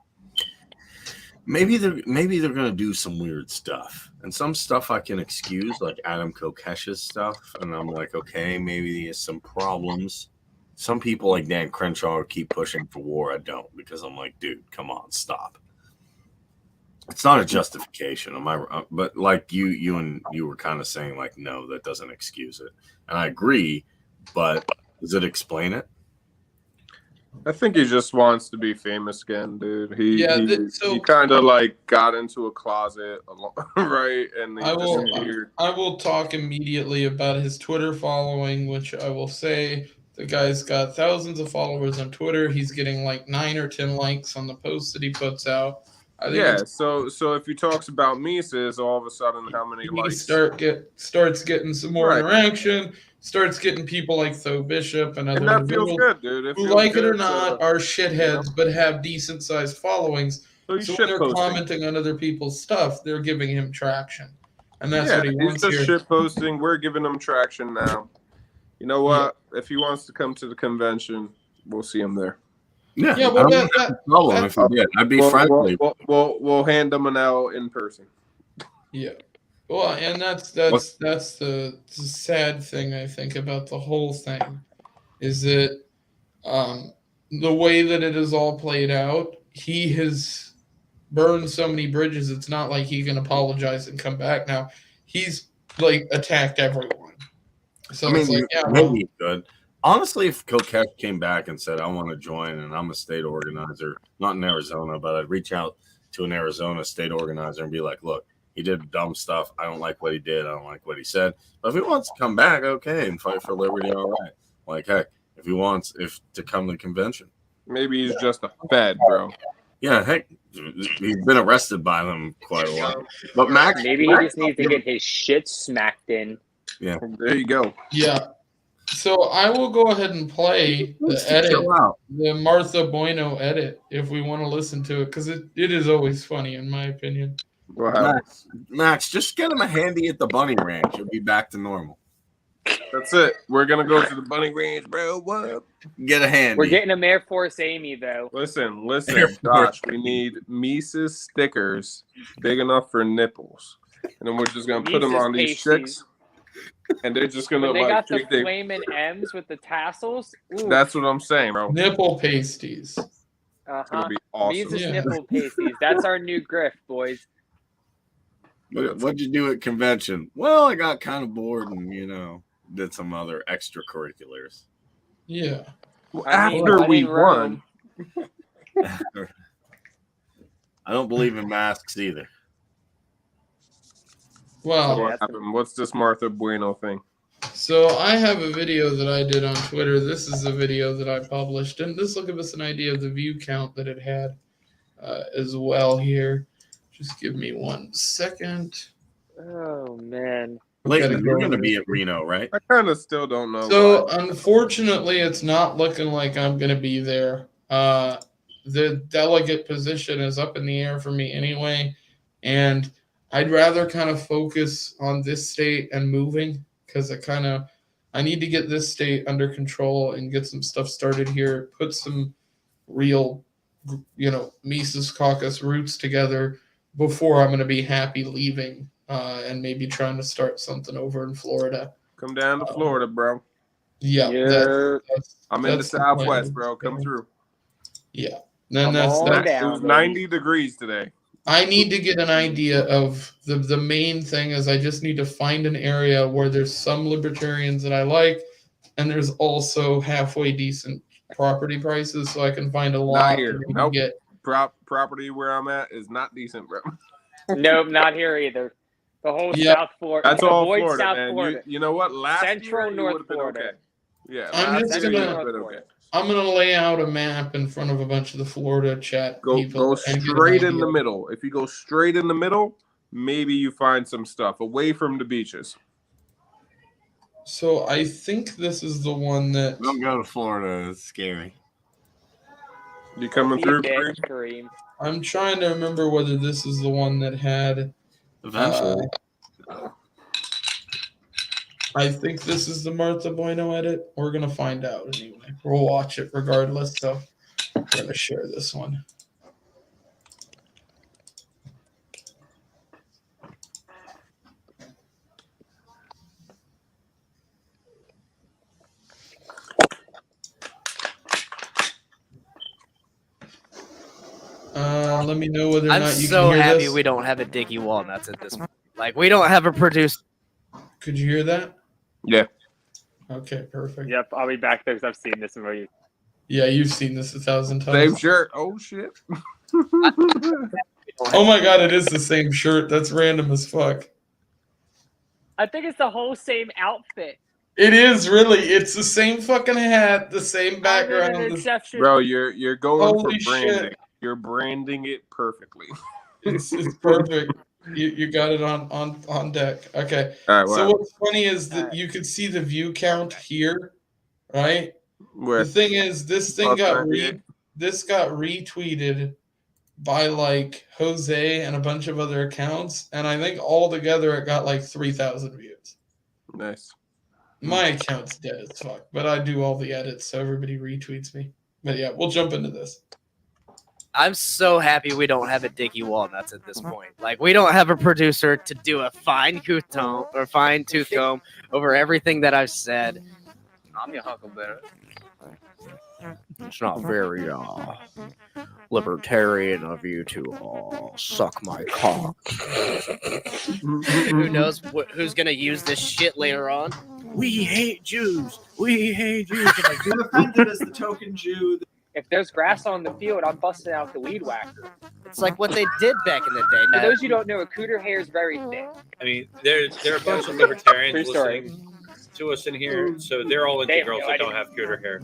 maybe they're going to do some weird stuff. And some stuff I can excuse, like Adam Kokesh's stuff, and I'm like, okay, maybe he has some problems. Some people like Dan Crenshaw keep pushing for war. I don't, because I'm like, dude, come on, stop. It's not a justification, but like you were kind of saying, like, no, that doesn't excuse it, and I agree. But does it explain it? I think he just wants to be famous again, dude. He So kind of like got into a closet, right? And I will talk immediately about his Twitter following, which I will say the guy's got thousands of followers on Twitter. He's getting like 9 or 10 likes on the posts that he puts out. So if he talks about Mises, all of a sudden, how many likes? Starts getting some more interaction. Starts getting people like Tho Bishop and other that feels good, dude. who, like it or not, are shitheads but have decent sized followings. So when they're commenting on other people's stuff, they're giving him traction, and that's what he wants here. He's just shit posting. We're giving him traction now. You know what? Yeah. If he wants to come to the convention, we'll see him there. Yeah, well, I'd be friendly. We'll hand him an L in person. Yeah. Well, and that's the sad thing, I think, about the whole thing is that the way that it is all played out, he has burned so many bridges. It's not like he can apologize and come back now. He's like attacked everyone. So I mean, it's like, maybe he could. Honestly, if Kokesh came back and said, I want to join and I'm a state organizer, not in Arizona, but I'd reach out to an Arizona state organizer and be like, look, he did dumb stuff. I don't like what he did. I don't like what he said. But if he wants to come back, okay, and fight for liberty, all right. Like, heck, if he wants to come to the convention. Maybe he's just a fed, bro. Yeah, heck, he's been arrested by them quite a while. But Max, maybe he just needs to get his shit smacked in. Yeah, there you go. Yeah. So I will go ahead and play the edit, the Martha Bueno edit, if we want to listen to it, because it is always funny, in my opinion. Max, just get him a handy at the bunny ranch. He'll be back to normal. That's it. We're going to go to the bunny ranch, bro. What? Get a handy. We're getting a Air Force Amy, though. Listen, Josh, we need Mises stickers big enough for nipples. and then we're just gonna put them Mises on these pasties. chicks, and they're just gonna When they got the kick their. flaming M's with the tassels. Ooh. That's what I'm saying, bro. Nipple pasties. It's gonna be awesome. Mises Yeah. nipple pasties. That's our new grift, boys. What'd you do at convention? Well, I got kind of bored and did some other extracurriculars. Yeah. After we won. I don't believe in masks either. Well, What happened? What's this Martha Bueno thing? so I have a video that I did on Twitter. This is a video that I published, and this will give us an idea of the view count that it had as well here. Just give me 1 second. Oh man. Layton, you're going to be at Reno, right? I kind of still don't know. So why. unfortunately, it's not looking like I'm going to be there. The delegate position is up in the air for me anyway, and I'd rather kind of focus on this state and moving because I need to get this state under control and get some stuff started here, put some real, Mises Caucus roots together before I'm going to be happy leaving and maybe trying to start something over in Florida. Come down to Florida, bro. Yeah. I'm in the that's the Southwest, plan. bro. Come through. Yeah. Then Come that's on that. down. It was 90 degrees today. I need to get an idea of the main thing is I just need to find an area where there's some libertarians that I like, and there's also halfway decent property prices, so I can find a lot. here. that we can Nope. get. Property where I'm at is not decent, bro. Nope, not here either. The whole Yeah. South Florida. That's all Avoid Florida, South man. Florida. You know what? Last Central year, you North would've been Florida. okay. Yeah, I'm last just year you gonna- would've been okay. I'm gonna lay out a map in front of a bunch of the Florida chat Go people. and get an straight in idea. the middle. If you go straight in the middle, maybe you find some stuff away from the beaches. So I think this is the one that. Don't go to Florida. It's scary. You coming Be through? dead, Kareem. I'm trying to remember whether this is the one that had. Eventually. I think this is the Martha Bueno edit. We're gonna find out anyway. We'll watch it regardless. So I'm gonna share this one. Let me know whether or I'm not you so can hear happy this. we don't have a Dickie Walnuts at this point. Like, we don't have a producer. Could you hear that? Yeah. Okay, perfect. Yep, I'll be back there because I've seen this movie. Yeah, you've seen this 1,000 times. Same shirt. Oh shit. Oh my god, it is the same shirt. That's random as fuck. I think it's the whole same outfit. It is really. It's the same fucking hat, the same Other than background. exception. Bro, you're going Holy for branding. shit. You're branding it perfectly. It's perfect. You got it on deck. Okay. All right, So wow. what's funny is that you could see the view count here, right? Where The thing is, this thing Oh, got right here. this got retweeted by like Jose and a bunch of other accounts, and I think all together it got like 3,000 views. nice. My account's dead as fuck, but I do all the edits, so everybody retweets me. But yeah, we'll jump into this. I'm so happy we don't have a Dickie Walnuts at this point. Like, we don't have a producer to do a fine-tooth comb over everything that I've said. I'm your Huckleberry. It's not very libertarian of you to suck my cock. Who knows who's gonna use this shit later on? We hate Jews. We hate Jews. I'm like, You're offended as the token Jew. If there's grass on the field, I'm busting out the weed whacker. it's like what they did back in the day. For those who don't know, a cooter hair is very thick. I mean, there are a bunch of libertarians True story. listening to us in here, so they're all They into have girls no that idea. don't have cooter hair.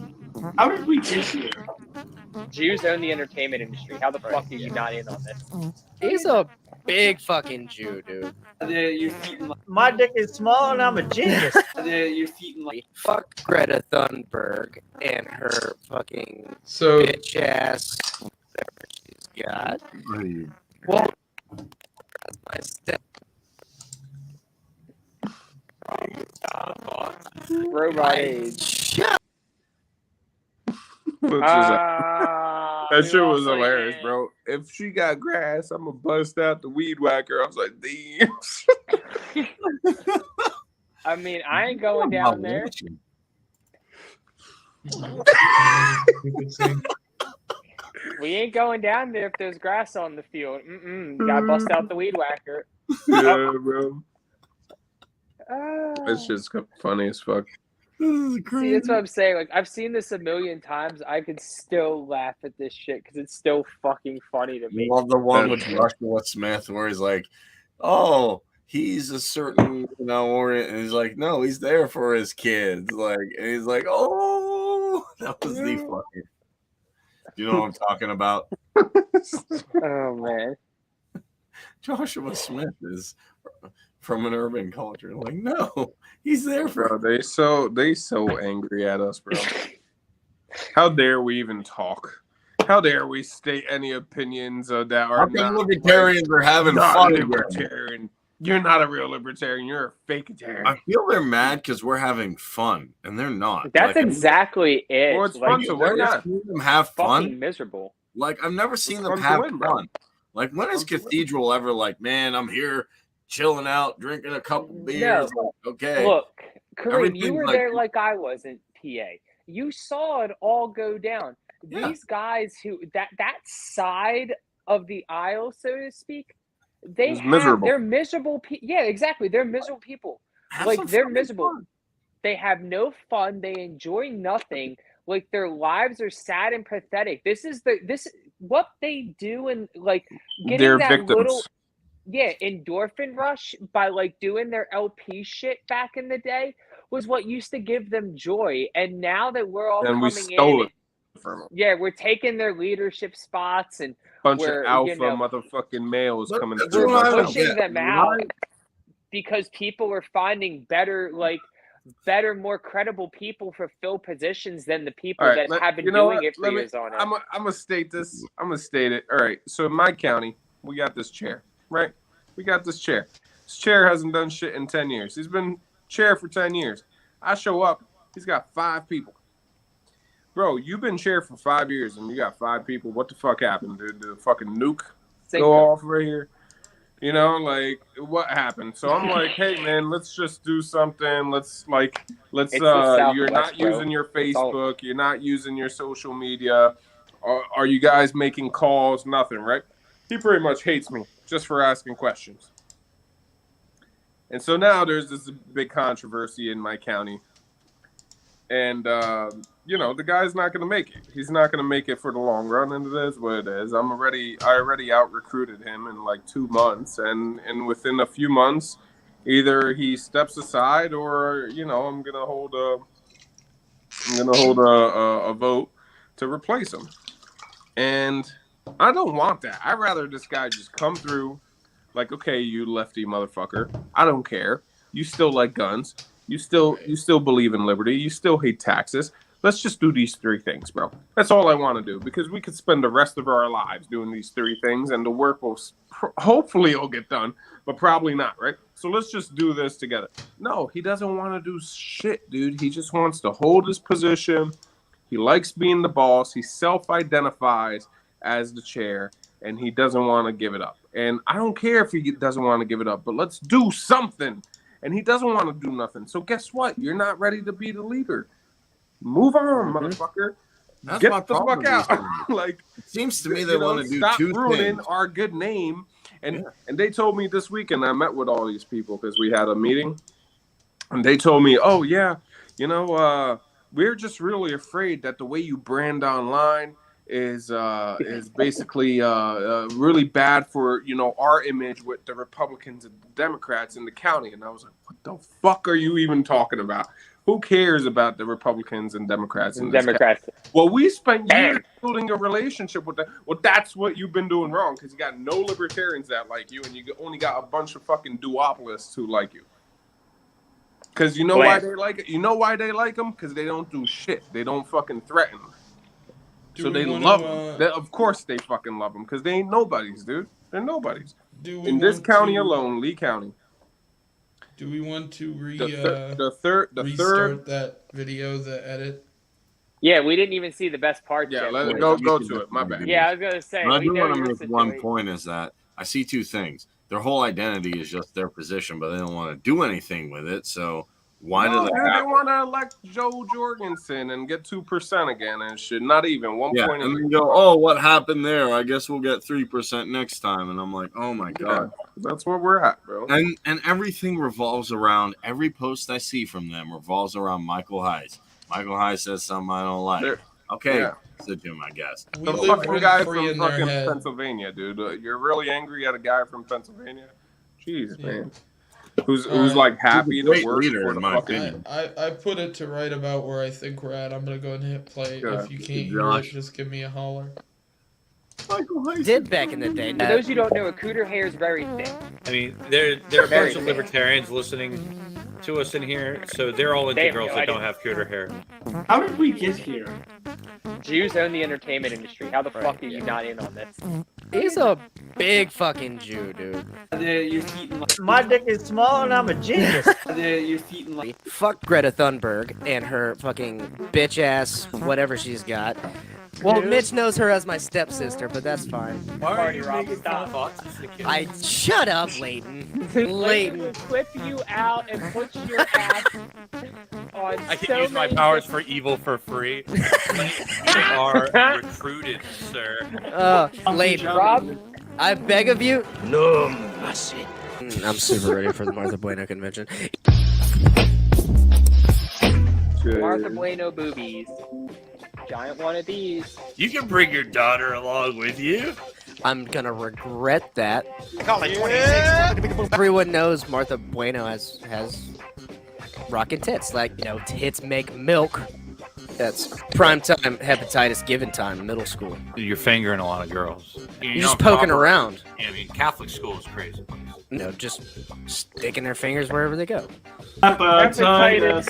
How did we get here? Jews own the entertainment industry. How the fuck are you not in on this? He's a big fucking Jew, dude. You're feeding like, My dick is small and I'm a genius. you're feeding like Fuck Greta Thunberg and her fucking So bitch ass whatever she's got. well, My step. Robot age. Shut Which is Ah. That we shit was also- hilarious, bro. If she got grass, I'm gonna bust out the weed whacker. I was like, damn. I mean, I ain't going down there. We ain't going down there if there's grass on the field. Gotta bust out the weed whacker. Yeah, bro. Ah. It's just funny as fuck. See, that's what I'm saying. Like, I've seen this a million times. I could still laugh at this shit because it's still fucking funny to me. You love the one with Joshua Smith where he's like, "Oh, he's a certain, and he's like, no, he's there for his kids." Like, and he's like, "Oh, that was the fucking." Do you know what I'm talking about? Oh man, Joshua Smith is from an urban culture. Like, no, he's there for. Bro, they so angry at us, bro. How dare we even talk? How dare we state any opinions that are not libertarians are having not fun? Libertarian. You're not a real libertarian. You're a fake-tarian. I feel they're mad because we're having fun, and they're not. That's exactly it. Well, it's like, fun to win. I've seen them have fun. Fucking miserable. Like, I've never seen them fun to have win, bro. fun. Like, when is Cathedral ever like, man, I'm here chilling out, drinking a couple beers? No. Like, okay. Look, Kareem, you Everything's were like- there like I was in PA. You saw it all go down. Yeah. These guys who that side of the aisle, so to speak, they're miserable. Yeah, exactly. They're miserable people. Have Like some they're fucking miserable. fun. They have no fun. They enjoy nothing. Like their lives are sad and pathetic. This what they do and like getting They're that victims. little endorphin rush by like doing their LP shit back in the day was what used to give them joy. And now that we're all And we coming stole in, it from them. yeah, we're taking their leadership spots and Bunch we're, of alpha you know, motherfucking males But coming that's through. what I don't pushing get. them out because people are finding better, more credible people for fill positions than the people All right, that have been you know doing what? it for years on I'm end. gonna state this. I'm gonna state it. All right. So in my county, we got this chair, right? We got this chair. This chair hasn't done shit in 10 years. He's been chair for 10 years. I show up. He's got 5 people. Bro, you've been chair for 5 years and you got 5 people. What the fuck happened? Did the fucking nuke go off right here? You know, like what happened? So I'm like, hey man, let's just do something. Let's It's the you're not Southwest, bro. using your It's all- Facebook, you're not using your social media. Are you guys making calls? Nothing, right? He pretty much hates me just for asking questions. And so now there's this big controversy in my county. And, the guy's not going to make it. He's not going to make it for the long run, and it is what it is. I already out-recruited him in like 2 months, and within a few months, either he steps aside or, I'm going to hold a vote to replace him. And I don't want that. I'd rather this guy just come through like, okay, you lefty motherfucker. I don't care. You still like guns. You still believe in liberty. You still hate taxes. Let's just do these 3 things, bro. That's all I want to do because we could spend the rest of our lives doing these 3 things and the work will hopefully it'll get done, but probably not, right? So let's just do this together. No, he doesn't want to do shit, dude. He just wants to hold his position. He likes being the boss. He self-identifies as the chair, and he doesn't want to give it up. And I don't care if he doesn't want to give it up, but let's do something. And he doesn't want to do nothing. So guess what? You're not ready to be the leader. Move on, motherfucker. That's Get my the problem fuck with out. Like, It seems to me they want to do stop 2 ruining things. our good name. And they told me this weekend, I met with all these people because we had a meeting. And they told me, oh, yeah, we're just really afraid that the way you brand online is basically really bad for, our image with the Republicans and the Democrats in the county. And I was like, what the fuck are you even talking about? Who cares about the Republicans and Democrats in this county? Well, we spent years building a relationship with them. Well, that's what you've been doing wrong because you got no libertarians that like you and you only got a bunch of fucking duopolists who like you. Because you know why they like it? You know why they like them? Because they don't do shit. They don't fucking threaten. So they love them. Of course they fucking love them because they ain't nobodies, dude. They're nobodies. In this county alone, Lee County. Do we want to restart that video, the edit? Yeah, we didn't even see the best parts Yeah, yet. let's Wait, go let me go see to the it. My bad. Yeah, I was gonna say But I we do know want to your make one situation. point is that I see two things. Their whole identity is just their position, but they don't want to do anything with it. So why do No, they dude, they have want to elect Joe Jorgensen and get 2% again and shit. Not even 1 Yeah, point. and then go, oh, what happened there? I guess we'll get 3% next time. And I'm like, oh my god. That's where we're at, bro. And everything revolves around every post I see from them revolves around Michael Heiss. Michael Heiss says something I don't like. They're- Okay, yeah. it's a Jim, I guess. We The live fucking guy rent-free from in their fucking head. Pennsylvania, dude. You're really angry at a guy from Pennsylvania? Jeez, Yeah. man. Who's Alright. like happy He's a to great work leader, for in the my fucking. opinion. I put it to right about where I think we're at. I'm gonna go ahead and hit play. Good. If you can't hear Josh. it, just give me a holler. Michael Heiss Did back in the day. For those who don't know, a cooter hair is very thick. I mean, there are a Very bunch of thick. libertarians listening to us in here, so they're all into They have girls no that idea. don't have cooter hair. How did we get here? Jews own the entertainment industry. How the fuck are you not in on this? He's a big fucking Jew, dude. Your feet in like. My dick is small and I'm a genius. Your feet in like. Fuck Greta Thunberg and her fucking bitch ass whatever she's got. Well, Mitch knows her as my stepsister, but that's fine. Party rock, stop. I shut up, Leighton. Leighton will Leighton. clip you out and put your ass on I can so use my many powers for evil for free. You are recruited, sir. Leighton, Rob, I beg of you. No mercy. I'm super ready for the Martha Bueno convention. Martha Bueno boobies. Giant one of these. You can bring your daughter along with you. I'm gonna regret that. Everyone knows Martha Bueno has rockin' tits. Like, you know, tits make milk. That's prime time hepatitis given time, middle school. You're fingering a lot of girls. You're just poking around. I mean, Catholic school is crazy. You know, just sticking their fingers wherever they go. Hepatitis.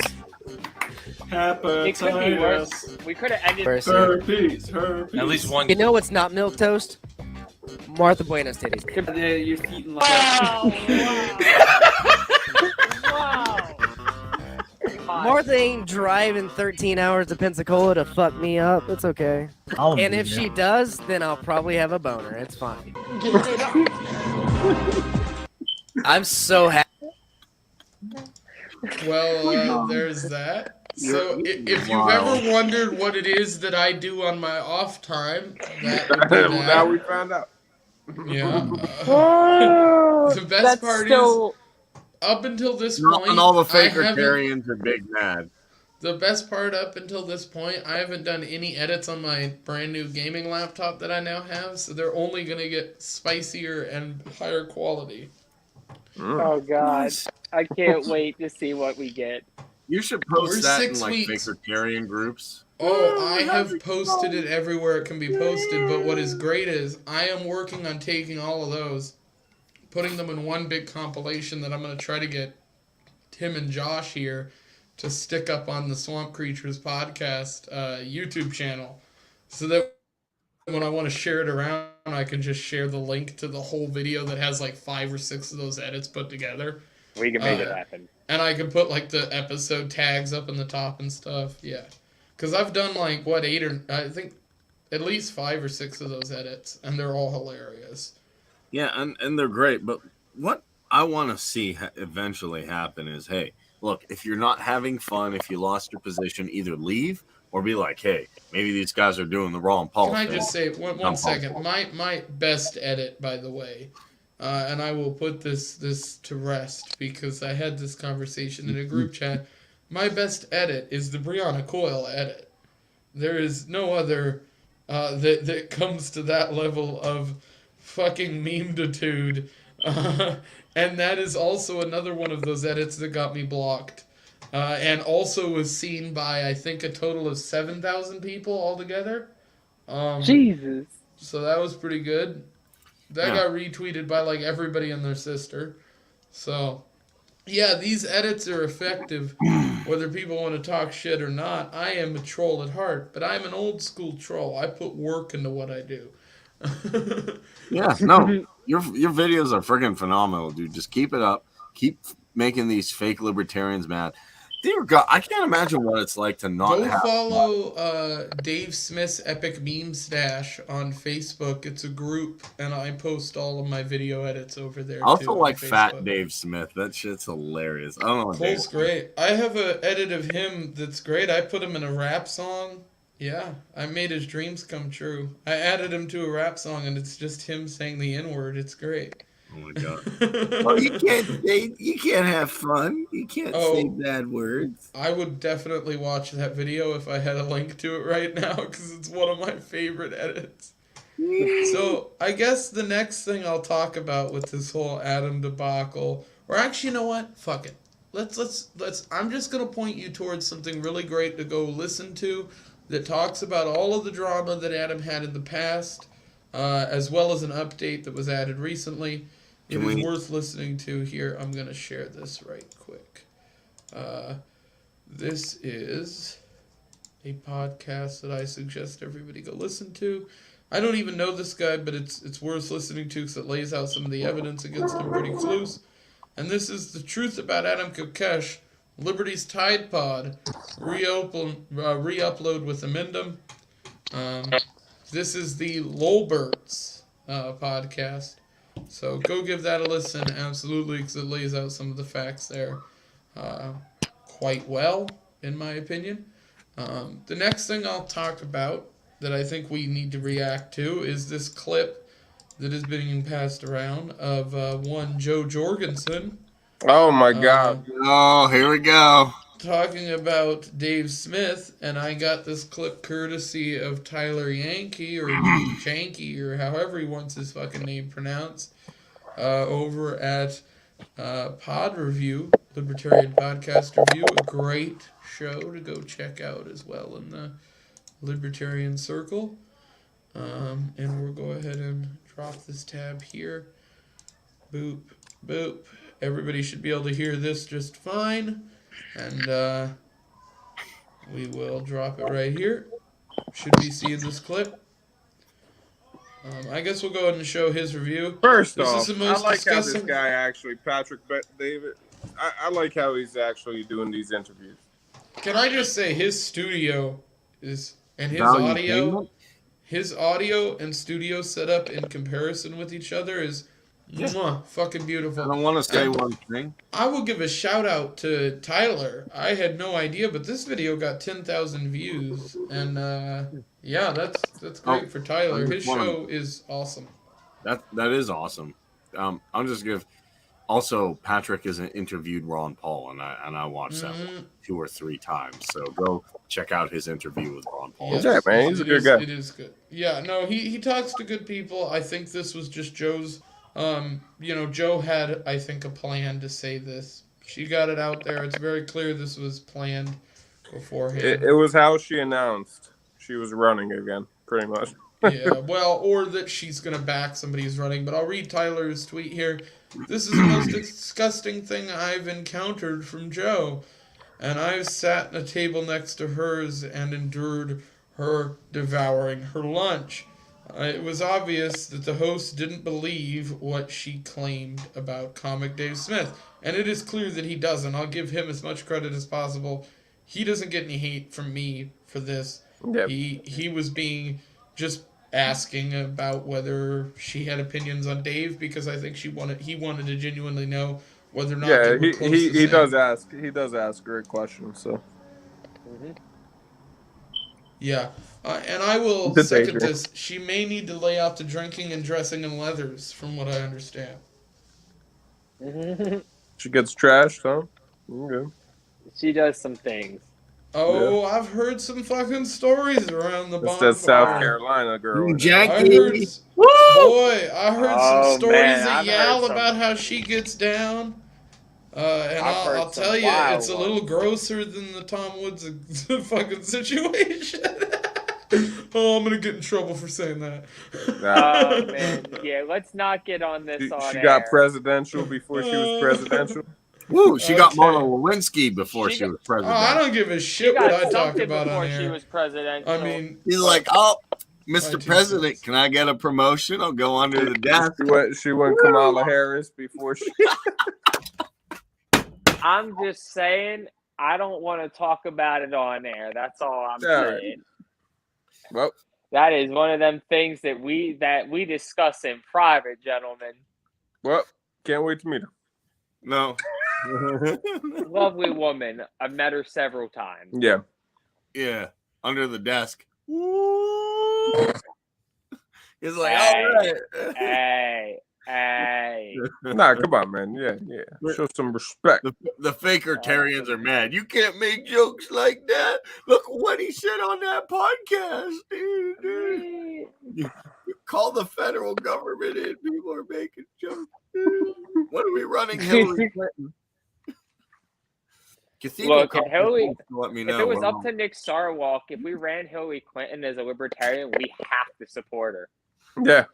It could be worse. We could have ended. Herpes. At least one. You know what's not milk toast? Martha Bueno's titties. Your feet in like. Wow! Wow! Martha ain't driving 13 hours to Pensacola to fuck me up. It's okay. And if she does, then I'll probably have a boner. It's fine. I'm so happy. Well, there's that. So if you've ever wondered what it is that I do on my off time, that would be Now that. we found out. Yeah. Oh, The best that's part so... is, up until this Not point, when all the I haven't. fakertarians are big mad. The best part up until this point, I haven't done any edits on my brand new gaming laptop that I now have, so they're only gonna get spicier and higher quality. Oh god, I can't wait to see what we get. You should post We're that in 6 like weeks. fakertarian groups. Oh, I have posted it everywhere it can be posted, but what is great is I am working on taking all of those, putting them in one big compilation that I'm going to try to get Tim and Josh here to stick up on the Swamp Creatures podcast YouTube channel, so that when I want to share it around, I can just share the link to the whole video that has like 5 or 6 of those edits put together. We can make it happen. And I can put like the episode tags up in the top and stuff. Yeah. Because I've done like, I think at least 5 or 6 of those edits, and they're all hilarious. Yeah, and they're great. But what I want to see eventually happen is, hey, look, if you're not having fun, if you lost your position, either leave or be like, hey, maybe these guys are doing the wrong policy. Can I just say one second? My best edit, by the way, and I will put this to rest because I had this conversation in a group chat. My best edit is the Brianna Coyle edit. There is no other that comes to that level of fucking meme-tude. And that is also another one of those edits that got me blocked. And also was seen by, I think, a total of 7,000 people altogether. Jesus. So that was pretty good. That got retweeted by, like, everybody and their sister. So, yeah, these edits are effective, whether people want to talk shit or not. I am a troll at heart, but I'm an old-school troll. I put work into what I do. Yeah, no, your videos are freaking phenomenal, dude. Just keep it up. Keep making these fake libertarians mad. Dear God, I can't imagine what it's like to not Go have. follow Dave Smith's Epic Meme Stash on Facebook. It's a group, and I post all of my video edits over there. I also too, like on Fat Facebook. Dave Smith. That shit's hilarious. I don't know. What Dave Cole's great. I have an edit of him that's great. I put him in a rap song. Yeah, I made his dreams come true. I added him to a rap song, and it's just him saying the N-word. It's great. Oh my God. Well, you can't have fun. You can't say bad words. I would definitely watch that video if I had a link to it right now because it's one of my favorite edits. So I guess the next thing I'll talk about with this whole Adam debacle, or actually, you know what? Fuck it. Let's. I'm just gonna point you towards something really great to go listen to that talks about all of the drama that Adam had in the past, as well as an update that was added recently. It is worth listening to here. I'm going to share this right quick. This is a podcast that I suggest everybody go listen to. I don't even know this guy, but it's worth listening to because it lays out some of the evidence against him pretty close. And this is The Truth About Adam Kokesh, Liberty's Tide Pod, re-upload with Amendum. This is the Lolberts podcast. So go give that a listen, absolutely, because it lays out some of the facts there quite well, in my opinion. The next thing I'll talk about that I think we need to react to is this clip that is being passed around of one Joe Jorgensen. Oh my God. Oh, here we go. Talking about Dave Smith, and I got this clip courtesy of Tyler Yankee, or Janky, or however he wants his fucking name pronounced, over at Pod Review, Libertarian Podcast Review, a great show to go check out as well in the Libertarian Circle. And we'll go ahead and drop this tab here. Boop, boop. Everybody should be able to hear this just fine. And we will drop it right here. Should be seeing this clip. I guess we'll go ahead and show his review. First This off, is the most I like how disgusting- this guy actually, Patrick David, I like how he's actually doing these interviews. Can I just say his studio is, and Value his audio and studio setup in comparison with each other is mwah, fucking beautiful. I don't want to say one thing. I will give a shout out to Tyler. I had no idea, but this video got 10,000 views, and yeah, that's great for Tyler. His show is awesome. That is awesome. I'll just give. Also, Patrick has interviewed Ron Paul, and I watched that one 2 or 3 times. So go check out his interview with Ron Paul. Yes, Yeah, man, he's a good guy. It is good. Yeah, no, he talks to good people. I think this was just Joe's. Joe had, I think, a plan to say this. She got it out there. It's very clear this was planned beforehand. It was how she announced she was running again, pretty much. Yeah, well, or that she's going to back somebody who's running. But I'll read Tyler's tweet here. This is the most disgusting thing I've encountered from Joe. And I've sat at a table next to hers and endured her devouring her lunch. It was obvious that the host didn't believe what she claimed about comic Dave Smith. And it is clear that he doesn't. I'll give him as much credit as possible. He doesn't get any hate from me for this. Yep. He was being just asking about whether she had opinions on Dave because I think he wanted to genuinely know whether or not they were close to he same. does ask great questions. So yeah, and I will Good second danger. this. She may need to lay off the drinking and dressing in leathers, from what I understand. she gets trashed, huh? Okay. She does some things. Oh, yeah. I've heard some fucking stories around the It's bonfire. that South Carolina girl. I heard, Jackie. some stories that I've yell heard about how she gets down. And I've heard I'll some tell you, wild it's a little grosser than the Tom Woods fucking situation. Oh, I'm gonna get in trouble for saying that. Oh man, yeah. Let's not get on this. She on got air. presidential before she was presidential. Woo! She got Okay. Monica Lewinsky before she was Oh, president. I don't give a She shit what I got talk something about before on she air. was presidential. I mean, He's like, oh, My Mr. 2 President, cents. can I get a promotion? I'll go under the desk. She went Kamala Harris before she. I'm just saying, I don't want to talk about it on air. That's all I'm saying. Well, that is one of them things that we discuss in private, gentlemen. Well, can't wait to meet her. No. Lovely woman. I've met her several times. Yeah. Yeah. Under the desk. It's like, hey, all right. Hey. Nah, come on, man. Yeah. Show some respect. The fakertarians are mad. You can't make jokes like that. Look what he said on that podcast, dude. You call the federal government in. People are making jokes. What are we running, Hillary Clinton? Look, if Hillary, let me know. If it was up to Nick Sarwark, if we ran Hillary Clinton as a libertarian, we have to support her. Yeah.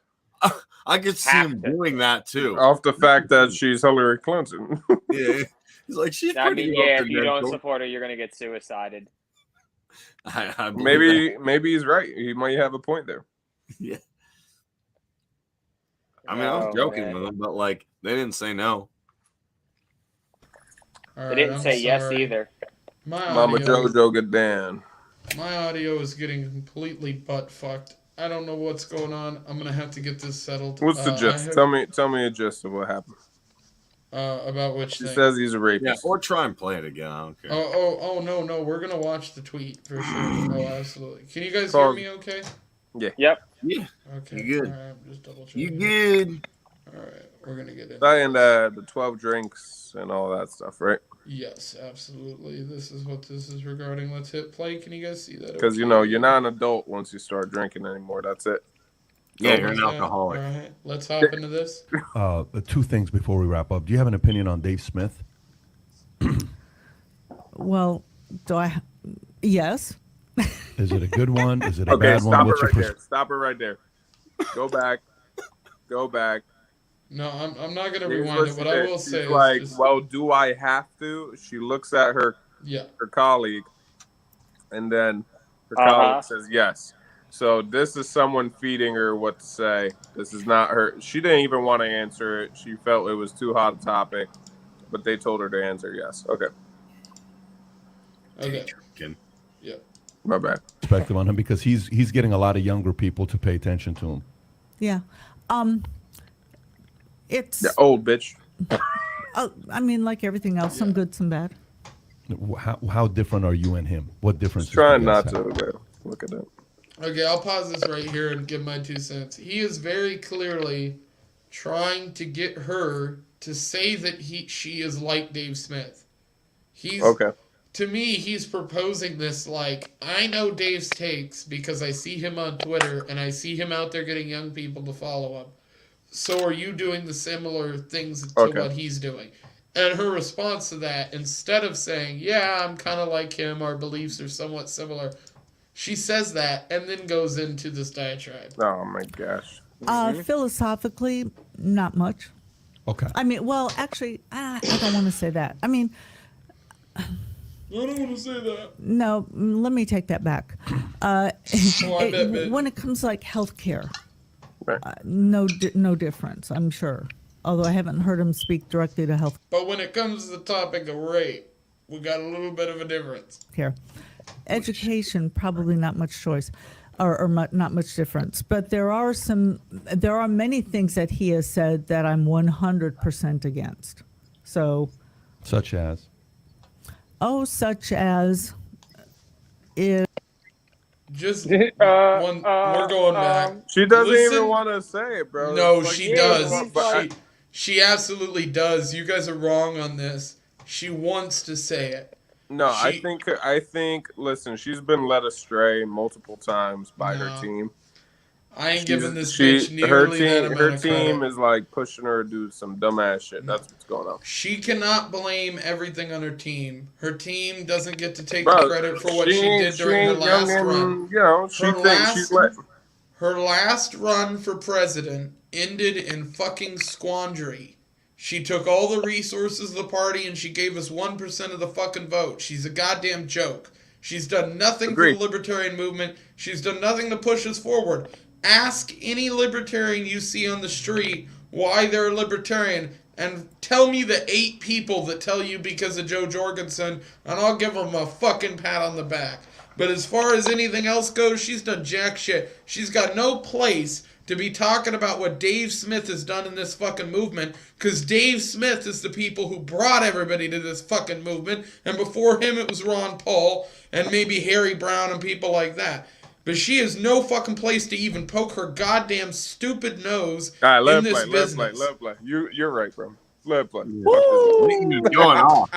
I could see him doing that too. Off the fact that she's Hillary Clinton. Yeah. He's like, she's I pretty mean, yeah, if you don't support her, you're going to get suicided. Maybe he's right. He might have a point there. Yeah. I mean, I was joking with him, but like, they didn't say no. They didn't say yes either. Mama Jojo, get down. My audio is getting completely butt fucked. I don't know what's going on. I'm gonna have to get this settled. What's the gist? Tell me a gist of what happened. About which he thing? says he's a rapist. Yeah, or try and play it again. I don't care. Oh no, we're gonna watch the tweet for sure. Oh, absolutely. Can you guys hear me okay? Yeah. Yep. Yeah. Okay. You good? All right, I'm just double checking. You good? All right, we're gonna get in. And the 12 drinks and all that stuff, right? Yes, absolutely. This is what this is regarding. Let's hit play. Can you guys see that? Because you're not an adult once you start drinking anymore. That's it. Yeah, you're an alcoholic. All right, let's hop into this. Two things before we wrap up. Do you have an opinion on Dave Smith? Well, yes. Is it a good one? Is it a bad one? Stop it right there. Go back. No, I'm not gonna rewind it. What I will say is, well, do I have to? She looks at her colleague, and then her colleague says yes. So this is someone feeding her what to say. This is not her. She didn't even want to answer it. She felt it was too hot a topic, but they told her to answer yes. Okay. Yeah. My bad. Perspective on him because he's getting a lot of younger people to pay attention to him. Yeah. It's the old bitch. I mean, like everything else, some good, some bad. How different are you and him? What difference? Trying not to look at it. Okay, I'll pause this right here and give my 2 cents. He is very clearly trying to get her to say that she is like Dave Smith. To me, he's proposing this like, I know Dave's takes because I see him on Twitter and I see him out there getting young people to follow him. So are you doing the similar things to what he's doing? And her response to that, instead of saying, yeah, I'm kind of like him, our beliefs are somewhat similar, she says that and then goes into this diatribe. Oh, my gosh. Philosophically, not much. Okay. I mean, well, actually, I don't want to say that. I mean... I don't want to say that. No, let me take that back. When it comes to like healthcare, no difference, I'm sure. Although I haven't heard him speak directly to health. But when it comes to the topic of rape, we got a little bit of a difference. Care, education, probably not much choice, or not much difference. But there are many things that he has said that I'm 100% against. So, such as. Such as if just we're going back. She doesn't even want to say it, bro. No, she does. She absolutely does. You guys are wrong on this. She wants to say it. No, I think. Listen, she's been led astray multiple times by her team. I ain't giving this bitch nearly that amount of credit. Her team is like pushing her to do some dumbass shit. That's what's going on. She cannot blame everything on her team. Her team doesn't get to take the credit for what she did during her last run. You know, her last run for president ended in fucking squandering. She took all the resources of the party and she gave us 1% of the fucking vote. She's a goddamn joke. She's done nothing for the libertarian movement. She's done nothing to push us forward. Ask any libertarian you see on the street why they're a libertarian. and tell me the 8 people that tell you because of Joe Jorgensen, and I'll give them a fucking pat on the back. But as far as anything else goes, she's done jack shit. She's got no place to be talking about what Dave Smith has done in this fucking movement, because Dave Smith is the people who brought everybody to this fucking movement, and before him it was Ron Paul and maybe Harry Brown and people like that. But she has no fucking place to even poke her goddamn stupid nose in this business. Let it play. You're right, bro. Let it play. Going on.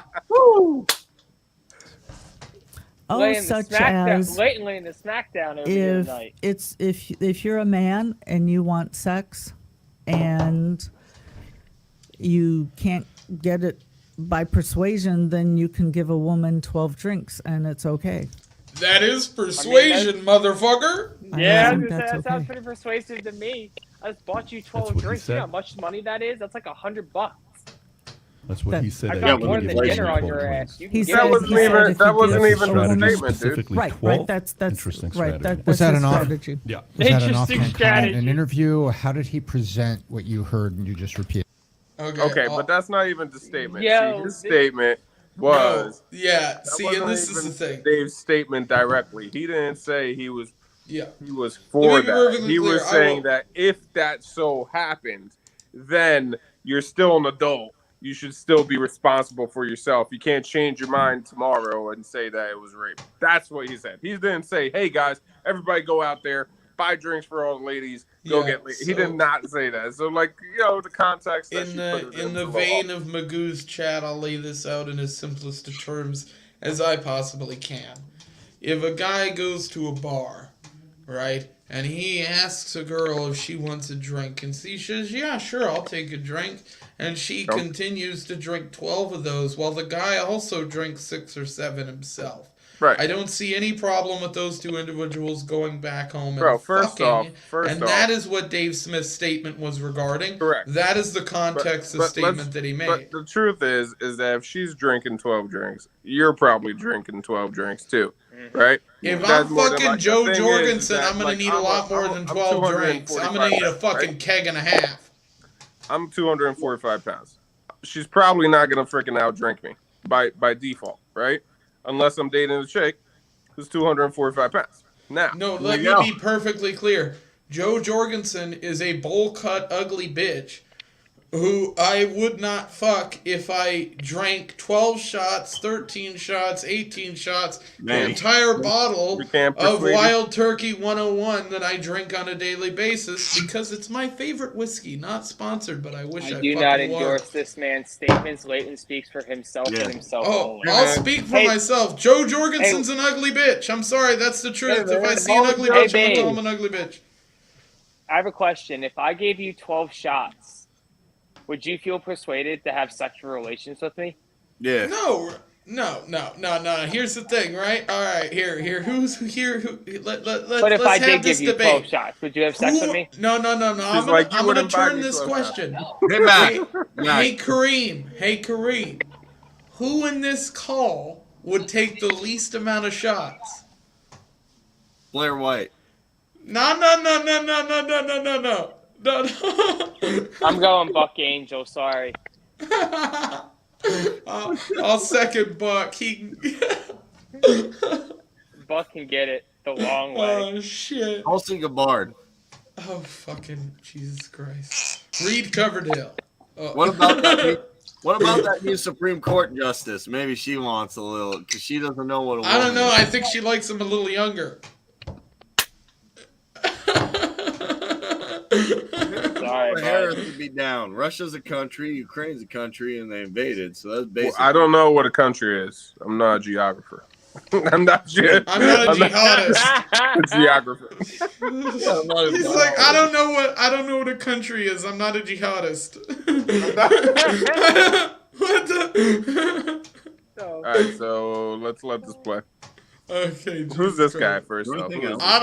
Oh, laying such the smackdown, as laying the smackdown every other night. if you're a man and you want sex and you can't get it by persuasion, then you can give a woman 12 drinks and it's okay. That is persuasion, motherfucker. Yeah, think that that's sounds okay. pretty persuasive to me. I just bought you That's 12 what he drinks. You know said. how much money that is? That's like $100. That's what he said. I that got he more would than give dinner you on 12 your drinks. ass. You He can said- get That it. wasn't he said even. if That you wasn't give even a the woman- statement, dude. Specifically Right, 12. that's Interesting right. strategy. That's that his an offer? strategy. Yeah. Was that an Interesting offhand comment strategy. in an interview? How did he present what you heard and you just repeated? Okay, but that's not even the statement. Yo, See, his this- statement was yeah. that See, wasn't and this is even the thing. Dave's statement directly. He didn't say he was Yeah. for Let me be that. perfectly He clear, was I saying will- that if that so happened, then you're still an adult. You should still be responsible for yourself. You can't change your mind tomorrow and say that it was rape. That's what he said. He didn't say, "Hey guys, everybody go out there, buy drinks for all the ladies, go Yeah, get laid." He so- did not say that. So, like, the context that In she the put it in the was vein off. of Magoo's chat, I'll lay this out in as simplest of terms as I possibly can. If a guy goes to a bar, right, and he asks a girl if she wants a drink, and she says, "Yeah, sure, I'll take a drink," and she Nope. continues to drink 12 of those, while the guy also drinks 6 or 7 himself. Right. I don't see any problem with those two individuals going back home Bro, and first fucking, off, and that is what Dave Smith's statement was regarding. Correct. That is the context of But statement let's- that he made. But the truth is that if she's drinking 12 drinks, you're probably drinking 12 drinks too, right? If That's I'm more than fucking like- Joe the thing is Jorgensen, that, I'm gonna like, need a lot more than 12 drinks. I'm gonna need a 245 fucking right? keg and a half. I'm 245 pounds. She's probably not gonna freaking outdrink me by default, right? Unless I'm dating a chick who's 245 pounds. Now, No, let me be perfectly clear. Joe Jorgensen is a bowl cut ugly bitch who I would not fuck if I drank 12 shots, 13 shots, 18 shots, Man, the entire bottle you can't of persuade Wild Turkey 101 that I drink on a daily basis because it's my favorite whiskey. Not sponsored, but I wish I do fucking not was. endorse this man's statements. Leighton speaks for himself and himself Oh, only. I'll speak for Hey, myself. Joe Jorgensen's an ugly bitch. I'm sorry, that's the truth. Hey, If I man, see an ugly hey, bitch, I'm gonna babe. call him an ugly bitch. I have a question. If I gave you 12 shots, would you feel persuaded to have sexual relations with me? Yeah. No. Here's the thing, right? All right, here. Who's here? Let's But if I have did this give you debate. 12 shots, would you have sex with me? No. I'm like, you gonna wouldn't buy turn me this 12 question. Hey, Matt. Hey, Kareem. Who in this call would take the least amount of shots? Blair White. No. I'm going Buck Angel. Sorry. I'll second Buck. Buck can get it the long way. Oh shit. Austin Gabbard. Oh fucking Jesus Christ. Reed Coverdale. Oh. What about that? What about that new Supreme Court justice? Maybe she wants a little because she doesn't know what. I don't know. I think she likes him a little younger. Sorry, Harris bud. would be down. Russia's a country, Ukraine's a country, and they invaded. So that's basically. I don't know what a country is. I'm not a geographer. I'm not a jihadist. Geographer. He's like, I don't know what a country is. I'm not a jihadist. What the? All right, so let's let this play. Okay. Who's this guy first off? I don't know. I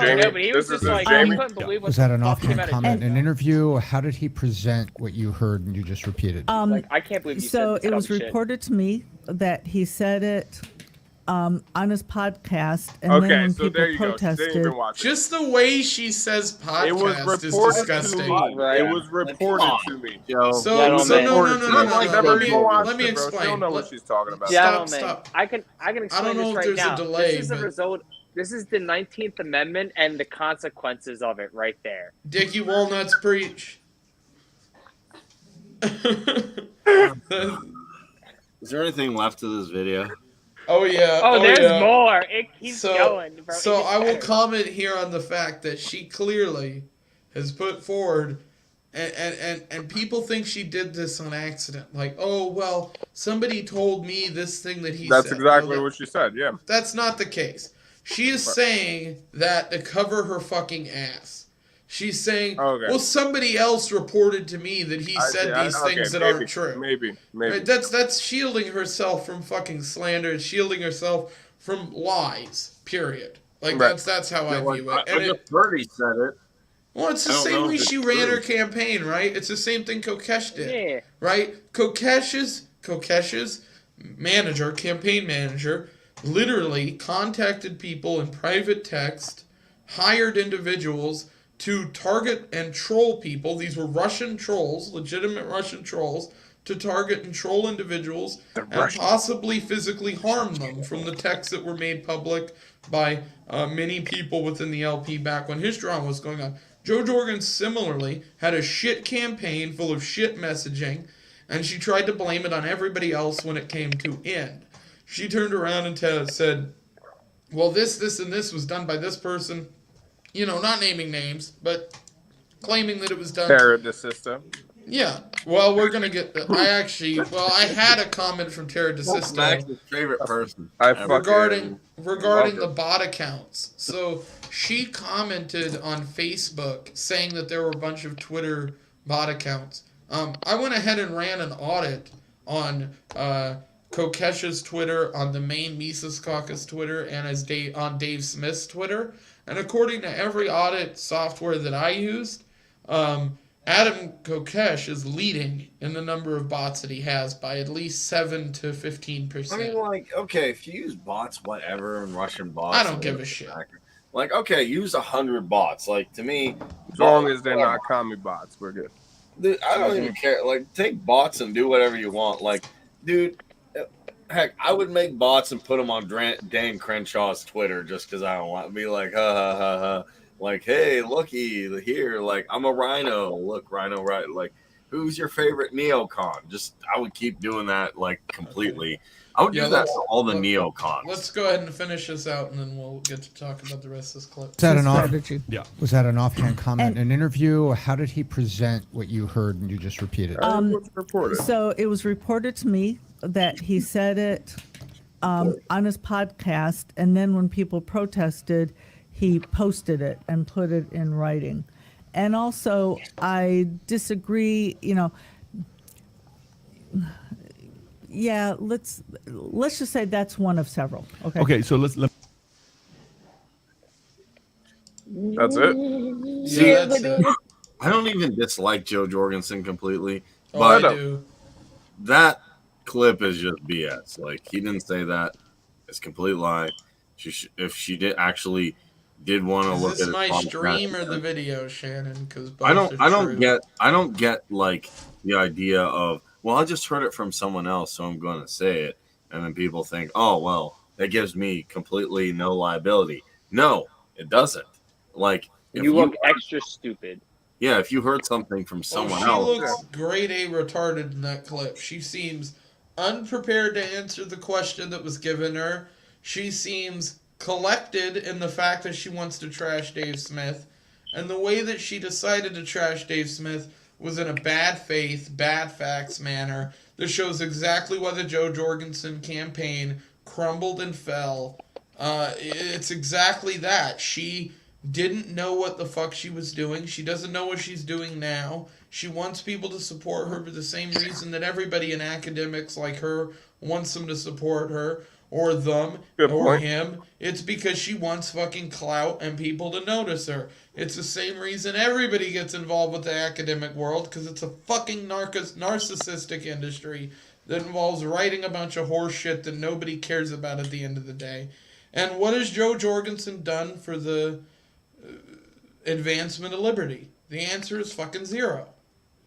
don't know, but he was just like, he couldn't believe what Was that an the fuck came offhand out of comment his in an mouth. interview? How did he present what you heard and you just repeated? Like, I can't believe you So said this it was dumb shit. reported to me that he said it on his podcast, and then Okay, when so people there you go. She didn't protested, even watch it. Just the way she says It was podcast is reported disgusting. to me. Right. It was reported to me. Joe. So Gentlemen. no. Never even watched Let me it, bro. She explain. don't know what she's talking about. Yeah. Gentlemen, Stop. I can explain know this if right there's a now. delay, This is the but- result. This is the 19th Amendment and the consequences of it right there. Dickie Walnuts preach. Is there anything left to this video? Oh yeah. Oh, there's yeah. more. It keeps So- going, bro. So It gets I will better. comment here on the fact that she clearly has put forward, and people think she did this on accident. Like, oh well, somebody told me this thing that he That's said. exactly No, what she said. Yeah. That's not the case. She is saying that to cover her fucking ass. She's saying, Okay. well, somebody else reported to me that he said these things that aren't true. Maybe. Right? That's shielding herself from fucking slander, shielding herself from lies. Period. Like Right. that's how I view it. I And just heard he said it. well, it's the I don't same know way if it's she ran true. her campaign, right? It's the same thing Kokesh did, Yeah. right? Kokesh's manager, campaign manager, literally contacted people in private text, hired individuals to target and troll people. These were Russian trolls, legitimate Russian trolls, to target and troll individuals and possibly physically harm them from the texts that were made public by many people within the LP back when his drama was going on. Jo Jorgen similarly had a shit campaign full of shit messaging, and she tried to blame it on everybody else when it came to end. She turned around and said, well, this, and this was done by this person. You know, not naming names, but claiming that it was done. Terror the system. Yeah. Well, we're gonna get. I had a comment from Terra DeSisto Max's favorite person. regarding the bot accounts. So she commented on Facebook saying that there were a bunch of Twitter bot accounts. I went ahead and ran an audit on Kokesh's Twitter, on the main Mises Caucus Twitter, and on Dave Smith's Twitter. And according to every audit software that I used, Adam Kokesh is leading in the number of bots that he has by at least 7 to 15%. I mean, like, okay, if you use bots, whatever, and Russian bots, I don't give a shit. Like, okay, use 100 bots. Like, to me, As long as they're not commie bots, we're good. Dude, I don't even care. Like, take bots and do whatever you want. Like, dude, heck, I would make bots and put them on Dan Crenshaw's Twitter just because I don't want to be like, ha ha ha ha. Like, hey, looky here. Like, I'm a rhino. Look, rhino, right? Like, who's your favorite neocon? Just, I would keep doing that, like, completely. I would do that for all the neocons. Let's go ahead and finish this out, and then we'll get to talk about the rest of this clip. Was that an off? strategy. Yeah. Was that an offhand comment, an interview? How did he present what you heard and you just repeated? What's reported? So it was reported to me that he said it on his podcast, and then when people protested, he posted it and put it in writing. And also, I disagree. Yeah, let's just say that's one of several. Okay. Okay, so let's. That's it. See, Yeah, that's it. I don't even dislike Joe Jorgensen completely, Oh, but I do. that clip is just BS. Like, he didn't say that. It's a complete lie. If she did want to Is look at this it, my stream or the video, Shannon? Because I don't get like the idea of, well, I just heard it from someone else, so I'm going to say it, and then people think, oh well, that gives me completely no liability. No, it doesn't. Like, if You look extra stupid. yeah, if you heard something from someone she else, looks grade A retarded in that clip. She seems unprepared to answer the question that was given her. She seems collected in the fact that she wants to trash Dave Smith. And the way that she decided to trash Dave Smith was in a bad faith, bad facts manner that shows exactly why the Joe Jorgensen campaign crumbled and fell. It's exactly that. She didn't know what the fuck she was doing. She doesn't know what she's doing now. She wants people to support her for the same reason that everybody in academics like her wants them to support her, or them, Good or point. him. It's because she wants fucking clout and people to notice her. It's the same reason everybody gets involved with the academic world, because it's a fucking narcissistic industry that involves writing a bunch of horse shit that nobody cares about at the end of the day. And what has Jo Jorgensen done for the advancement of liberty? The answer is fucking zero.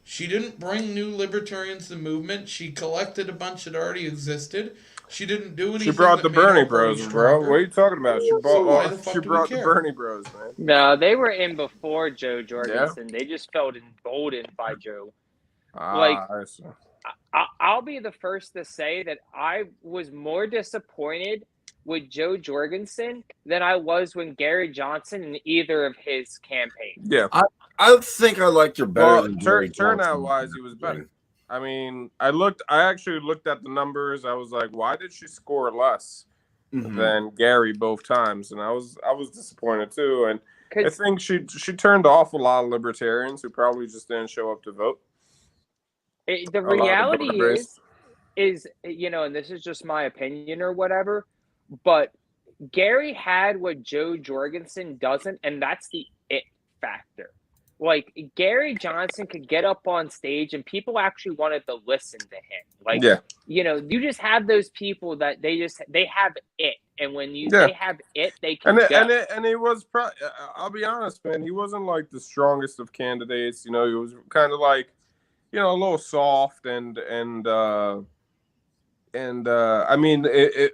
She didn't bring new libertarians to the movement. She collected a bunch that already existed. She didn't do anything. She brought the that made our Bernie party Bros, bro. stronger. What are you talking about? She So why the fuck she do we brought the care? Bernie Bros, man. No, they were in before Joe Jorgensen. They just felt emboldened by Joe. Like, I see. I'll be the first to say that I was more disappointed with Joe Jorgensen than I was when Gary Johnson in either of his campaigns. Yeah, I think I liked her better well, than Gary turnout Johnson. wise, he was better. I mean, I actually looked at the numbers. I was like, why did she score less than Gary both times? And I was disappointed too. And I think she turned off a lot of libertarians who probably just didn't show up to vote. The reality is, you know, and this is just my opinion or whatever, but Gary had what Joe Jorgensen doesn't, and that's the it factor. Like, Gary Johnson could get up on stage and people actually wanted to listen to him. Like, you know, you just have those people that they have it. And when they have it, they can and he was, I'll be honest, man, he wasn't like the strongest of candidates. You know, he was kind of like, you know, a little soft and I mean, it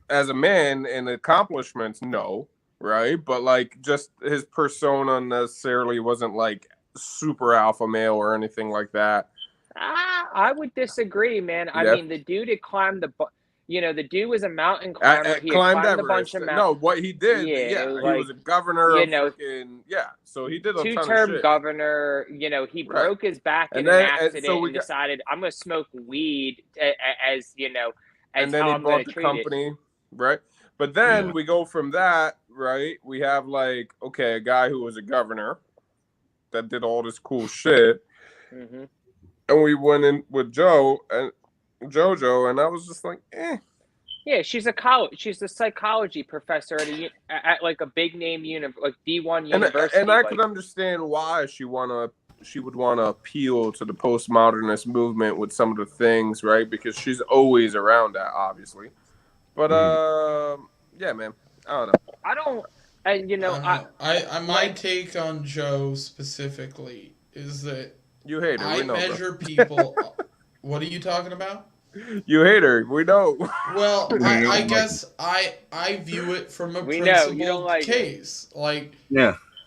as a man and accomplishments, no. Right, but like just his persona necessarily wasn't like super alpha male or anything like that. I would disagree, man. I mean, the dude had climbed the dude was a mountain climber. He climbed a bunch of mountains. No, what he did, he was a governor. So he did a two-term governor. You know, he broke his back in an accident and decided, I'm going to smoke weed as you know, as and then how he I'm bought going to the treat company, it. right? But then we go from that, right? We have like, okay, a guy who was a governor that did all this cool shit. Mm-hmm. And we went in with JoJo, and I was just like, eh. Yeah, she's a psychology professor at like a big name like D1 university. And I could understand why she would want to appeal to the postmodernist movement with some of the things, right? Because she's always around that, obviously. But yeah, man, I don't know. My take on Joe specifically is that you hate her. I measure people. What are you talking about? You hate her. We know. Well, I guess I view it from a principled case. Like,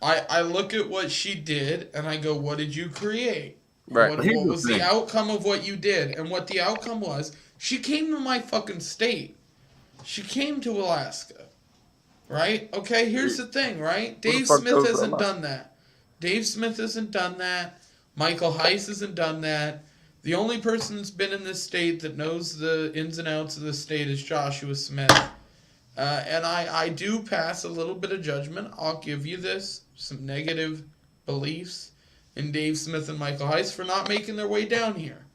I look at what she did and I go, what did you create? Right. What was the outcome of what you did? And what the outcome was, she came to my fucking state. She came to Alaska, right? Okay, here's the thing, right? Dave Smith hasn't done that. Michael Heiss hasn't done that. The only person that's been in this state that knows the ins and outs of the state is Joshua Smith. And I do pass a little bit of judgment. I'll give you this. Some negative beliefs in Dave Smith and Michael Heiss for not making their way down here.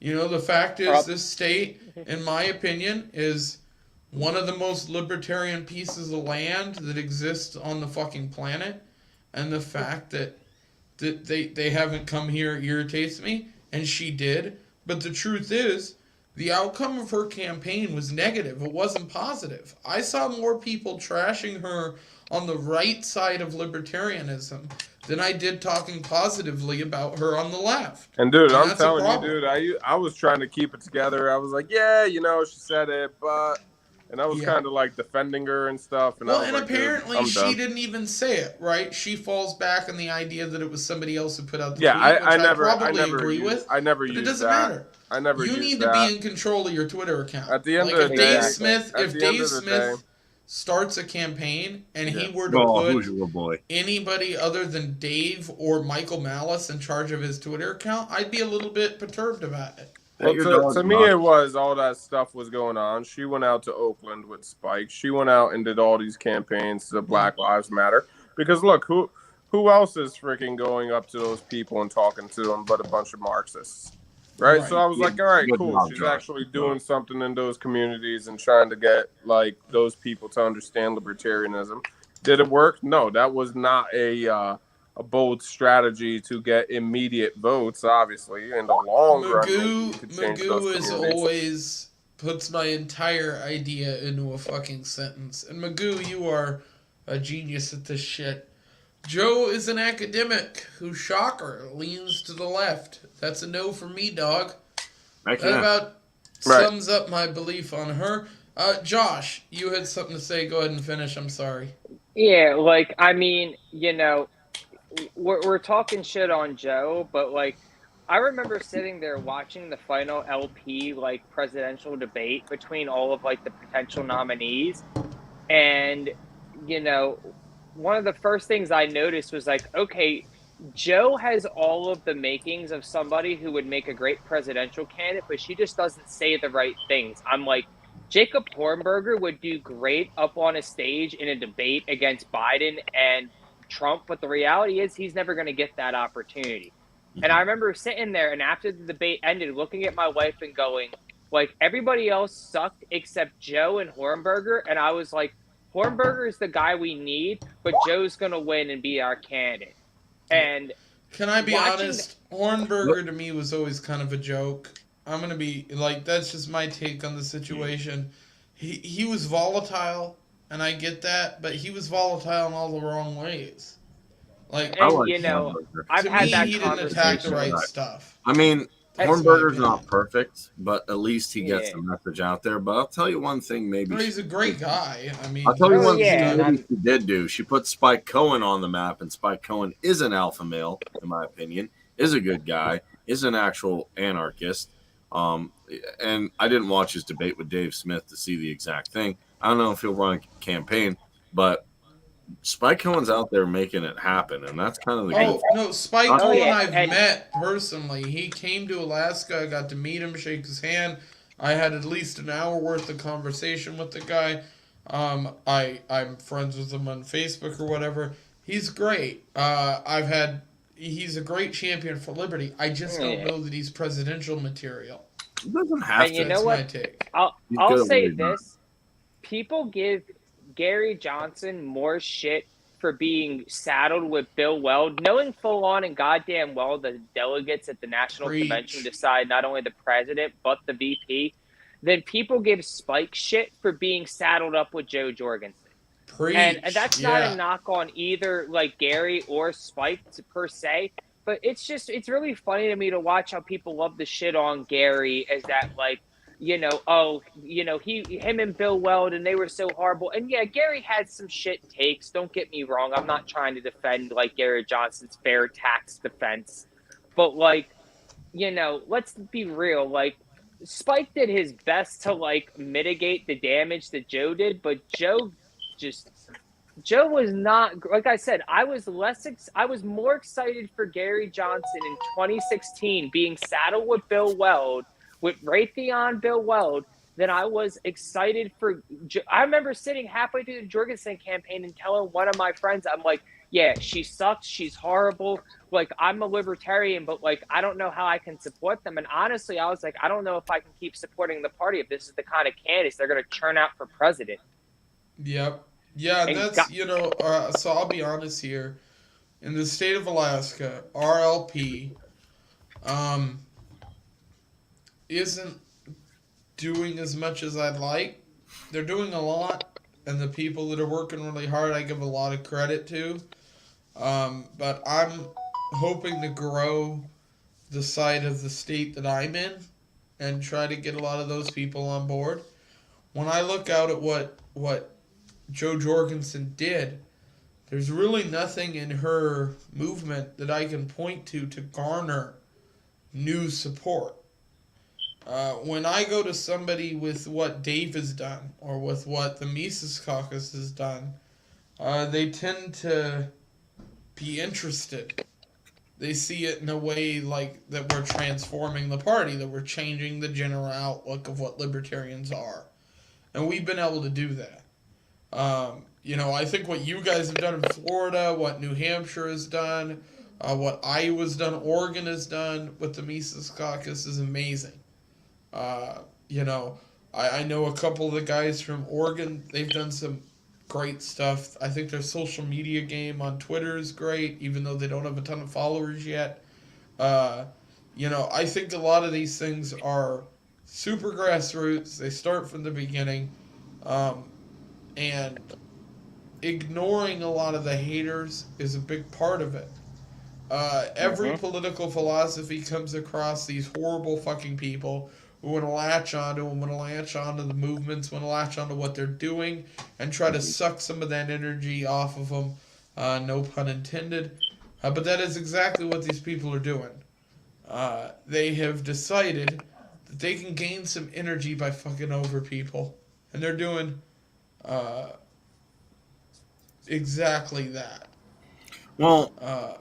You know, the fact is this state, in my opinion, is one of the most libertarian pieces of land that exists on the fucking planet. And the fact that they haven't come here irritates me. And she did. But the truth is, the outcome of her campaign was negative. It wasn't positive. I saw more people trashing her on the right side of libertarianism than I did talking positively about her on the left. And dude, I'm telling you, dude, I was trying to keep it together. I was like, yeah, you know, she said it, but... And I was kind of like defending her and stuff. And apparently she didn't even say it, right? She falls back on the idea that it was somebody else who put out the tweet, which I probably agree with. I never used it doesn't matter. I never You need to be in control of your Twitter account. At the end of the day, if Dave Smith starts a campaign and he were to put anybody other than Dave or Michael Malice in charge of his Twitter account, I'd be a little bit perturbed about it. Well, to me, it was all that stuff was going on. She went out to Oakland with Spike. She went out and did all these campaigns to Black Lives Matter. Because look, who else is freaking going up to those people and talking to them but a bunch of Marxists, right? So I was like, all right, cool. She's actually doing something in those communities and trying to get like those people to understand libertarianism. Did it work? No, that was not a a bold strategy to get immediate votes. Obviously, in the long run, maybe you could change those Magoo is communities. always puts my entire idea into a fucking sentence. And Magoo, you are a genius at this shit. Joe is an academic who, shocker, leans to the left. That's a no for me, dog. That about sums up my belief on her. Josh, you had something to say. Go ahead and finish. I'm sorry. Yeah, like, I mean, you know, we're talking shit on Joe, but like, I remember sitting there watching the final LP like presidential debate between all of like the potential nominees, and you know, one of the first things I noticed was like, okay, Joe has all of the makings of somebody who would make a great presidential candidate, but she just doesn't say the right things. I'm like, Jacob Hornberger would do great up on a stage in a debate against Biden and Trump, but the reality is he's never going to get that opportunity. And I remember sitting there and after the debate ended, looking at my wife and going, like, everybody else sucked except Joe and Hornberger. And I was like, Hornberger is the guy we need, but Joe's going to win and be our candidate. And can I be honest? Hornberger to me was always kind of a joke. I'm going to be like, that's just my take on the situation. He was volatile, and I get that, but he was volatile in all the wrong ways. Like, and, you know, I've had that he didn't attack the right stuff. I mean, Hornberger's not perfect, but at least he gets the message out there. But I'll tell you one thing, maybe he's a great guy. I mean, I'll tell you one thing maybe she did do. She put Spike Cohen on the map, and Spike Cohen is an alpha male, in my opinion, is a good guy, is an actual anarchist. And I didn't watch his debate with Dave Smith to see the exact thing. I don't know if he'll run a campaign, but Spike Cohen's out there making it happen, and that's kind of the good thing. No, Spike Cohen I've met personally. He came to Alaska. I got to meet him, shake his hand. I had at least an hour worth of conversation with the guy. I'm friends with him on Facebook or whatever. He's great. He's a great champion for liberty. I just don't know that he's presidential material. He doesn't have to. You know what? I'll say this. People give Gary Johnson more shit for being saddled with Bill Weld, knowing full on and goddamn well the delegates at the National Convention decide not only the president but the VP, than people give Spike shit for being saddled up with Joe Jorgensen. And that's not a knock on either like Gary or Spike per se, but it's really funny to me to watch how people love the shit on Gary as that like, you know, him and Bill Weld and they were so horrible. And yeah, Gary had some shit takes. Don't get me wrong. I'm not trying to defend like Gary Johnson's fair tax defense, but like, you know, let's be real. Like Spike did his best to like mitigate the damage that Joe did, but Joe was not, like I said, I was more excited for Gary Johnson in 2016 being saddled with Bill Weld, with Raytheon Bill Weld, than I was excited for. I remember sitting halfway through the Jorgensen campaign and telling one of my friends, I'm like, yeah, she sucks. She's horrible. Like, I'm a libertarian, but like, I don't know how I can support them. And honestly, I was like, I don't know if I can keep supporting the party if this is the kind of candidates they're going to churn out for president. Yep. Yeah, that's, you know, so I'll be honest here. In the state of Alaska, RLP isn't doing as much as I'd like. They're doing a lot, and the people that are working really hard, I give a lot of credit to. But I'm hoping to grow the side of the state that I'm in and try to get a lot of those people on board. When I look out at what Joe Jorgensen did, there's really nothing in her movement that I can point to garner new support. When I go to somebody with what Dave has done or with what the Mises Caucus has done, they tend to be interested. They see it in a way like that we're transforming the party, that we're changing the general outlook of what libertarians are. And we've been able to do that. You know, I think what you guys have done in Florida, what New Hampshire has done, what Iowa's done, Oregon has done with the Mises Caucus is amazing. You know, I know a couple of the guys from Oregon, they've done some great stuff. I think their social media game on Twitter is great, even though they don't have a ton of followers yet. I think a lot of these things are super grassroots. They start from the beginning, and ignoring a lot of the haters is a big part of it. Every political philosophy comes across these horrible fucking people who want to latch onto them, want to latch onto the movements, want to latch onto what they're doing, and try to suck some of that energy off of them. No pun intended. But that is exactly what these people are doing. They have decided that they can gain some energy by fucking over people. And they're doing exactly that. Well,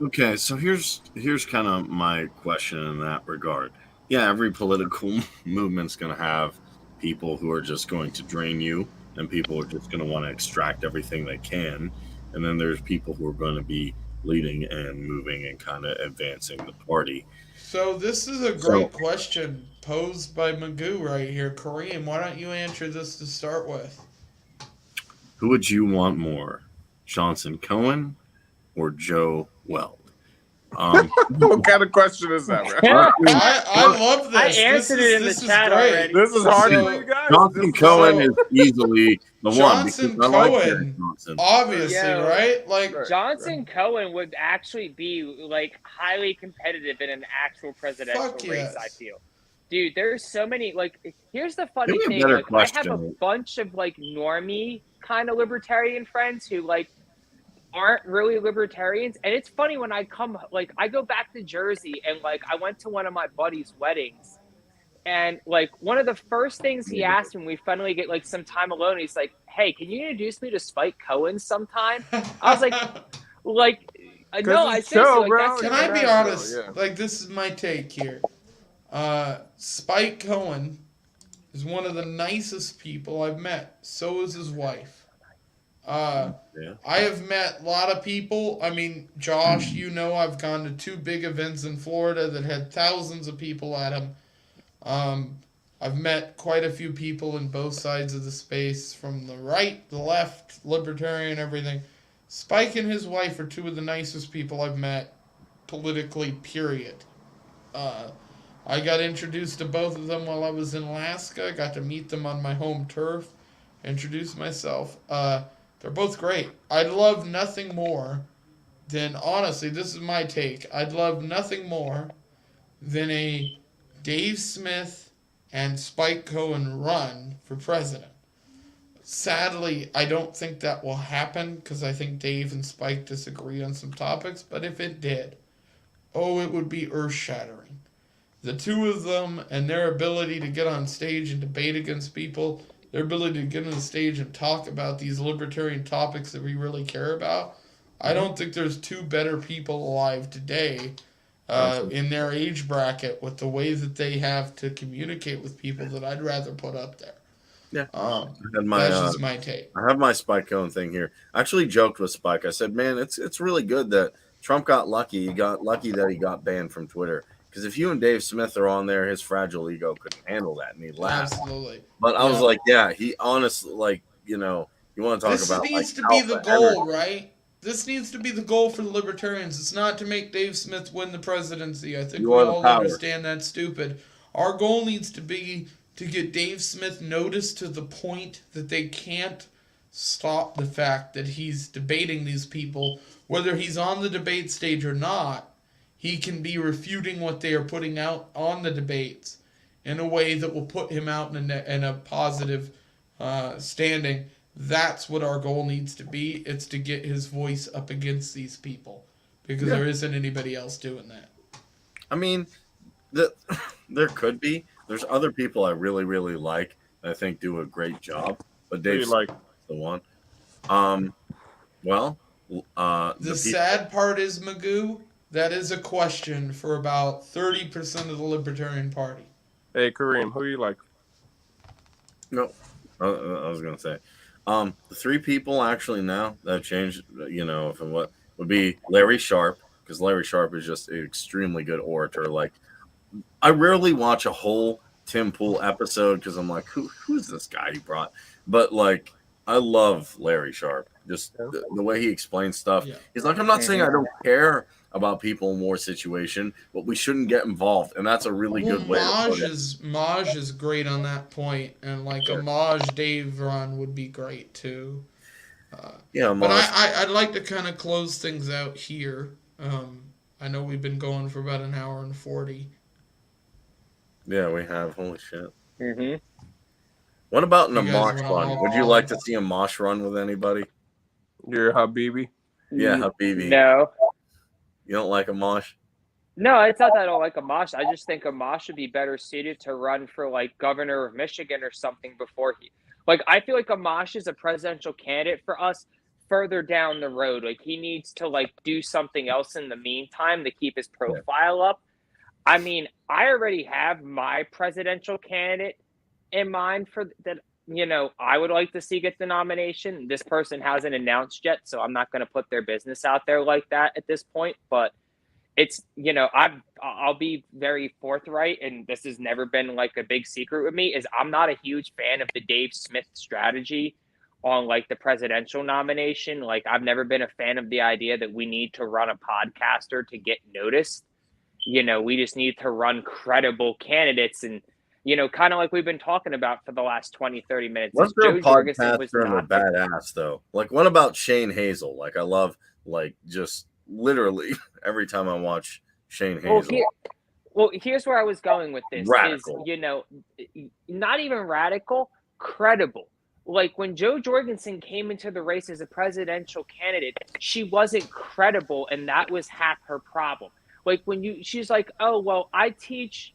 okay, so here's kind of my question in that regard. Yeah, every political movement's going to have people who are just going to drain you, and people are just going to want to extract everything they can, and then there's people who are going to be leading and moving and kind of advancing the party. So this is a great question posed by Magoo right here. Kareem, why don't you answer this to start with? Who would you want more, Johnson Cohen or Joe Weld? What kind of question is that, bro? I love this. I answered it in the chat already. This is hard for you guys. Johnson Cohen is easily the one because Johnson I like Cohen, Derek Johnson. obviously, right? Like Johnson Cohen would actually be like highly competitive in an actual presidential Fuck race. yes. I feel, dude. There's so many. Like, here's the funny Give me a thing. better Like, I have a question. bunch of like normie kind of libertarian friends who like aren't really libertarians, and it's funny when I go back to Jersey and like I went to one of my buddy's weddings, and like one of the first things he asked when we finally get like some time alone, he's like, "Hey, can you introduce me to Spike Cohen sometime?" I was like, no, I seriously, like, Can I be honest? Like, this is my take here. Spike Cohen is one of the nicest people I've met. So is his wife. I have met a lot of people. I mean, Josh, I've gone to 2 big events in Florida that had thousands of people at them. I've met quite a few people in both sides of the space, from the right, the left, libertarian, everything. Spike and his wife are 2 of the nicest people I've met politically, period. I got introduced to both of them while I was in Alaska. I got to meet them on my home turf, introduce myself. They're both great. I'd love nothing more than, honestly, this is my take. I'd love nothing more than a Dave Smith and Spike Cohen run for president. Sadly, I don't think that will happen because I think Dave and Spike disagree on some topics. But if it did, it would be earth-shattering. The 2 of them and their ability to get on stage and debate against people, their ability to get on the stage and talk about these libertarian topics that we really care about. I don't think there's 2 better people alive today in their age bracket with the way that they have to communicate with people that I'd rather put up there. Yeah, that's just my take. I have my Spike Cohen thing here. I actually joked with Spike. I said, "Man, it's really good that Trump got lucky. He got lucky that he got banned from Twitter. Because if you and Dave Smith are on there, his fragile ego couldn't handle that, and he laughed." Absolutely. But I was like, "Yeah, he honestly, you want to talk this about needs like to be the alpha goal, energy. right? This needs to be the goal for the libertarians. It's not to make Dave Smith win the presidency. I think we all understand that's stupid. Our goal needs to be to get Dave Smith noticed to the point that they can't stop the fact that he's debating these people, whether he's on the debate stage or not. He can be refuting what they are putting out on the debates in a way that will put him out in a positive standing. That's what our goal needs to be. It's to get his voice up against these people because there isn't anybody else doing that. I mean, there could be. There's other people I really, really like that I think do a great job. But Dave's the one. The sad part is, Magoo, that is a question for about 30% of the Libertarian Party. Hey, Kareem, who you like? No, I was going to say. The 3 people actually now that have changed, from what would be Larry Sharp, because Larry Sharp is just an extremely good orator. Like, I rarely watch a whole Tim Pool episode because I'm like, who's this guy he brought? But like, I love Larry Sharp. Just the way he explains stuff. Yeah. He's like, I'm not saying I don't care about people in war situation, but we shouldn't get involved. And that's a really good way to put it. Maj is great on that point, and like a Maj Dave run would be great too. Yeah, but Maj. I'd like to kind of close things out here. I know we've been going for about an hour and 40. Yeah, we have. Holy shit. Mm-hmm. What about in a You guys mosh wanna run? all- Would you like to see a mosh run with anybody? You're Habibi. Yeah, Habibi. No. You don't like a mosh? No, it's not that I don't like Amash. I just think Amash should be better suited to run for like governor of Michigan or something before he. Like, I feel like Amash is a presidential candidate for us further down the road. Like, he needs to like do something else in the meantime to keep his profile up. I mean, I already have my presidential candidate in mind for that. You know, I would like to see get the nomination. This person hasn't announced yet, so I'm not going to put their business out there like that at this point. But it's, you know, I'll be very forthright, and this has never been like a big secret with me, is I'm not a huge fan of the Dave Smith strategy on like the presidential nomination. Like, I've never been a fan of the idea that we need to run a podcaster to get noticed. You know, we just need to run credible candidates, and, you know, kind of like we've been talking about for the last 20, 30 minutes. What's their Jorgensen was podcaster and a not badass, though? Like, what about Shane Hazel? Like, I love, like, just literally every time I watch Shane Hazel. Here's where I was going with this. Radical. Is, you know, not even radical, credible. Like, when Jo Jorgensen came into the race as a presidential candidate, she wasn't credible, and that was half her problem. Like, she's like, oh, well, I teach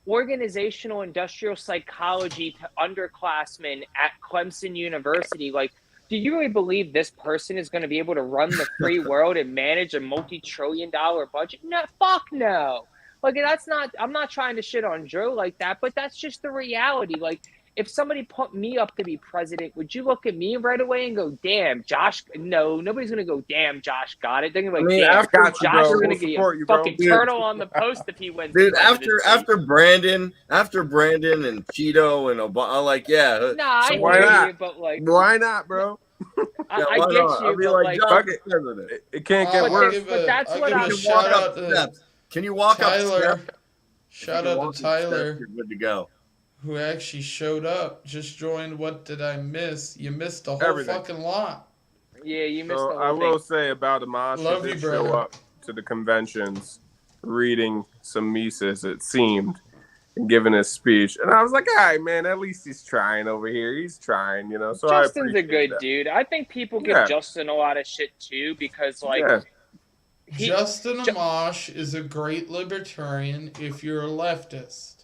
organizational industrial psychology to underclassmen at Clemson University. Like, do you really believe this person is going to be able to run the free world and manage a multi-trillion-dollar budget? No, fuck no. Like, that's not, I'm not trying to shit on Joe like that, but that's just the reality. Like, if somebody put me up to be president, would you look at me right away and go, damn, Josh? No, nobody's going to go, damn, Josh got it. They're going to be like, damn, Josh is going to get a fucking turtle on the post if he wins. Dude, after Brandon and Cheeto and Obama, like, yeah. Nah, I why hear not? you, but like, why not, bro? I why get not? you, I'll be but like, like, Josh is president. It can't get worse. But that's I'll what give I'm a shout out to Can you walk Tyler. up? Shout out to Tyler, You're good to go. who actually showed up, just joined. What did I miss? You missed a whole Everything. fucking lot. yeah, you missed So the I whole will thing. say about Amash, Love he you, did brother. show up to the conventions reading some Mises, it seemed, and giving his speech. And I was like, all right, man, at least he's trying over here. He's trying, you know. So Justin's I a good that. dude. I think people give Yeah. Justin a lot of shit too because, like, Yeah. Justin Amash is a great libertarian if you're a leftist.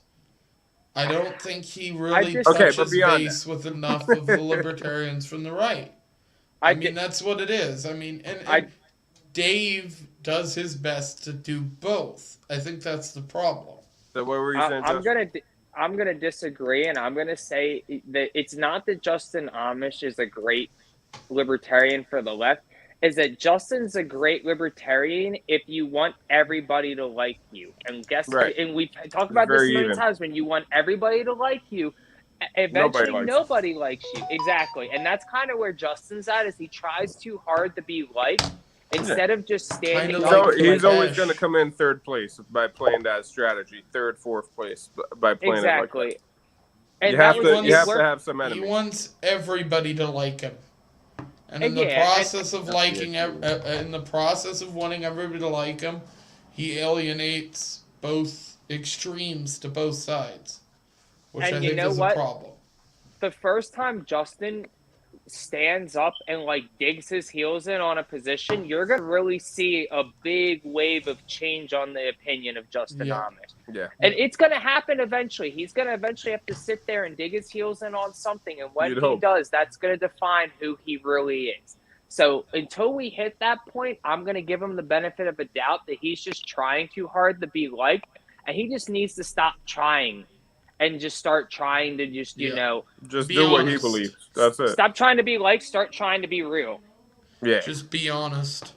I don't think he really just- Okay, touches but beyond base with enough of the libertarians from the right. I mean, that's what it is. I mean, and Dave does his best to do both. I think that's the problem. So what were you saying, I'm gonna disagree, and I'm gonna say that it's not that Justin Amish is a great libertarian for the left. Is that Justin's a great libertarian if you want everybody to like you, and Right. and we talked about this Very many even. times. When you want everybody to like you, eventually Nobody likes you. Exactly, and that's kind of where Justin's at. Is he tries too hard to be liked instead of just standing Kinda up. like He's always Ash. going to come in third place by playing that strategy. Third, fourth place by playing Exactly. it like that. And You that have was to, when you have we to worked- have some He enemies. wants everybody to like him. And in the Yeah, process of liking, in the process of wanting everybody to like him, he alienates both extremes to both sides, which And I you think know is what? a problem. The first time Justin stands up and like digs his heels in on a position, you're gonna really see a big wave of change on the opinion of Justin Yeah. Amish. Yeah. And it's gonna happen eventually. He's gonna eventually have to sit there and dig his heels in on something, and when You'd he hope. does, that's gonna define who he really is. So until we hit that point, I'm gonna give him the benefit of a doubt that he's just trying too hard to be liked, and he just needs to stop trying and just start trying to just, you Yeah. know, Just Be do what he honest. believes. That's it. stop trying to be liked, start trying to be real. Yeah. Just be honest.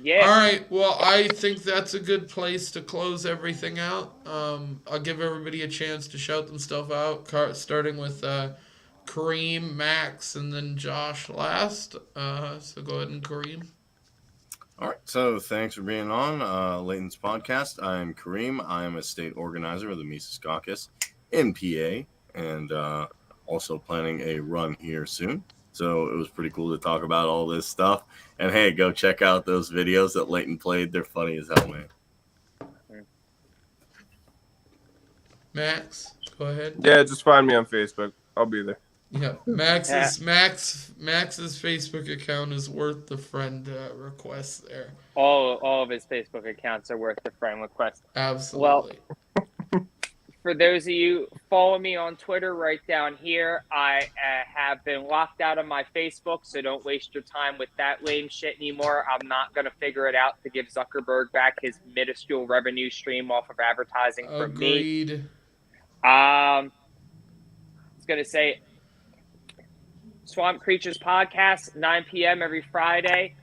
Yeah. All right. Well, I think that's a good place to close everything out. I'll give everybody a chance to shout themselves out, starting with Kareem, Max, and then Josh last. So go ahead and Kareem. All right, so thanks for being on Layton's podcast. I'm Kareem. I am a state organizer of the Mises Caucus in PA, and also planning a run here soon. So it was pretty cool to talk about all this stuff. And hey, go check out those videos that Layton played. They're funny as hell, man. Max, go ahead. Yeah, just find me on Facebook. I'll be there. Yeah, Max's Facebook account is worth the friend request there. All of his Facebook accounts are worth the friend request. Absolutely. Well, for those of you follow me on Twitter right down here, I have been locked out of my Facebook, so don't waste your time with that lame shit anymore. I'm not going to figure it out to give Zuckerberg back his minuscule revenue stream off of advertising from me. Agreed. I was going to say Swamp Creatures Podcast, 9 p.m. every Friday.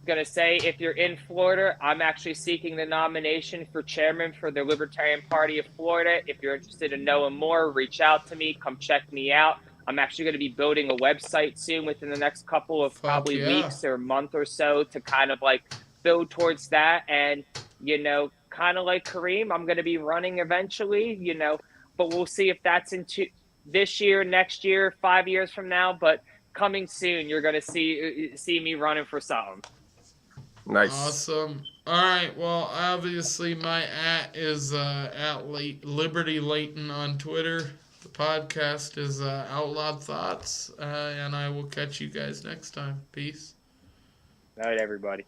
Going to say, if you're in Florida, I'm actually seeking the nomination for chairman for the Libertarian Party of Florida. If you're interested in knowing more, reach out to me. Come check me out. I'm actually going to be building a website soon within the next couple of probably weeks or a month or so to kind of like build towards that. And, you know, kind of like Kareem, I'm going to be running eventually, you know, but we'll see if that's into this year, next year, 5 years from now. But coming soon, you're going to see me running for something. Nice. Awesome. All right. Well, obviously my @ is at Liberty Layton on Twitter. The podcast is Outlawed Thoughts, and I will catch you guys next time. Peace. All right, everybody.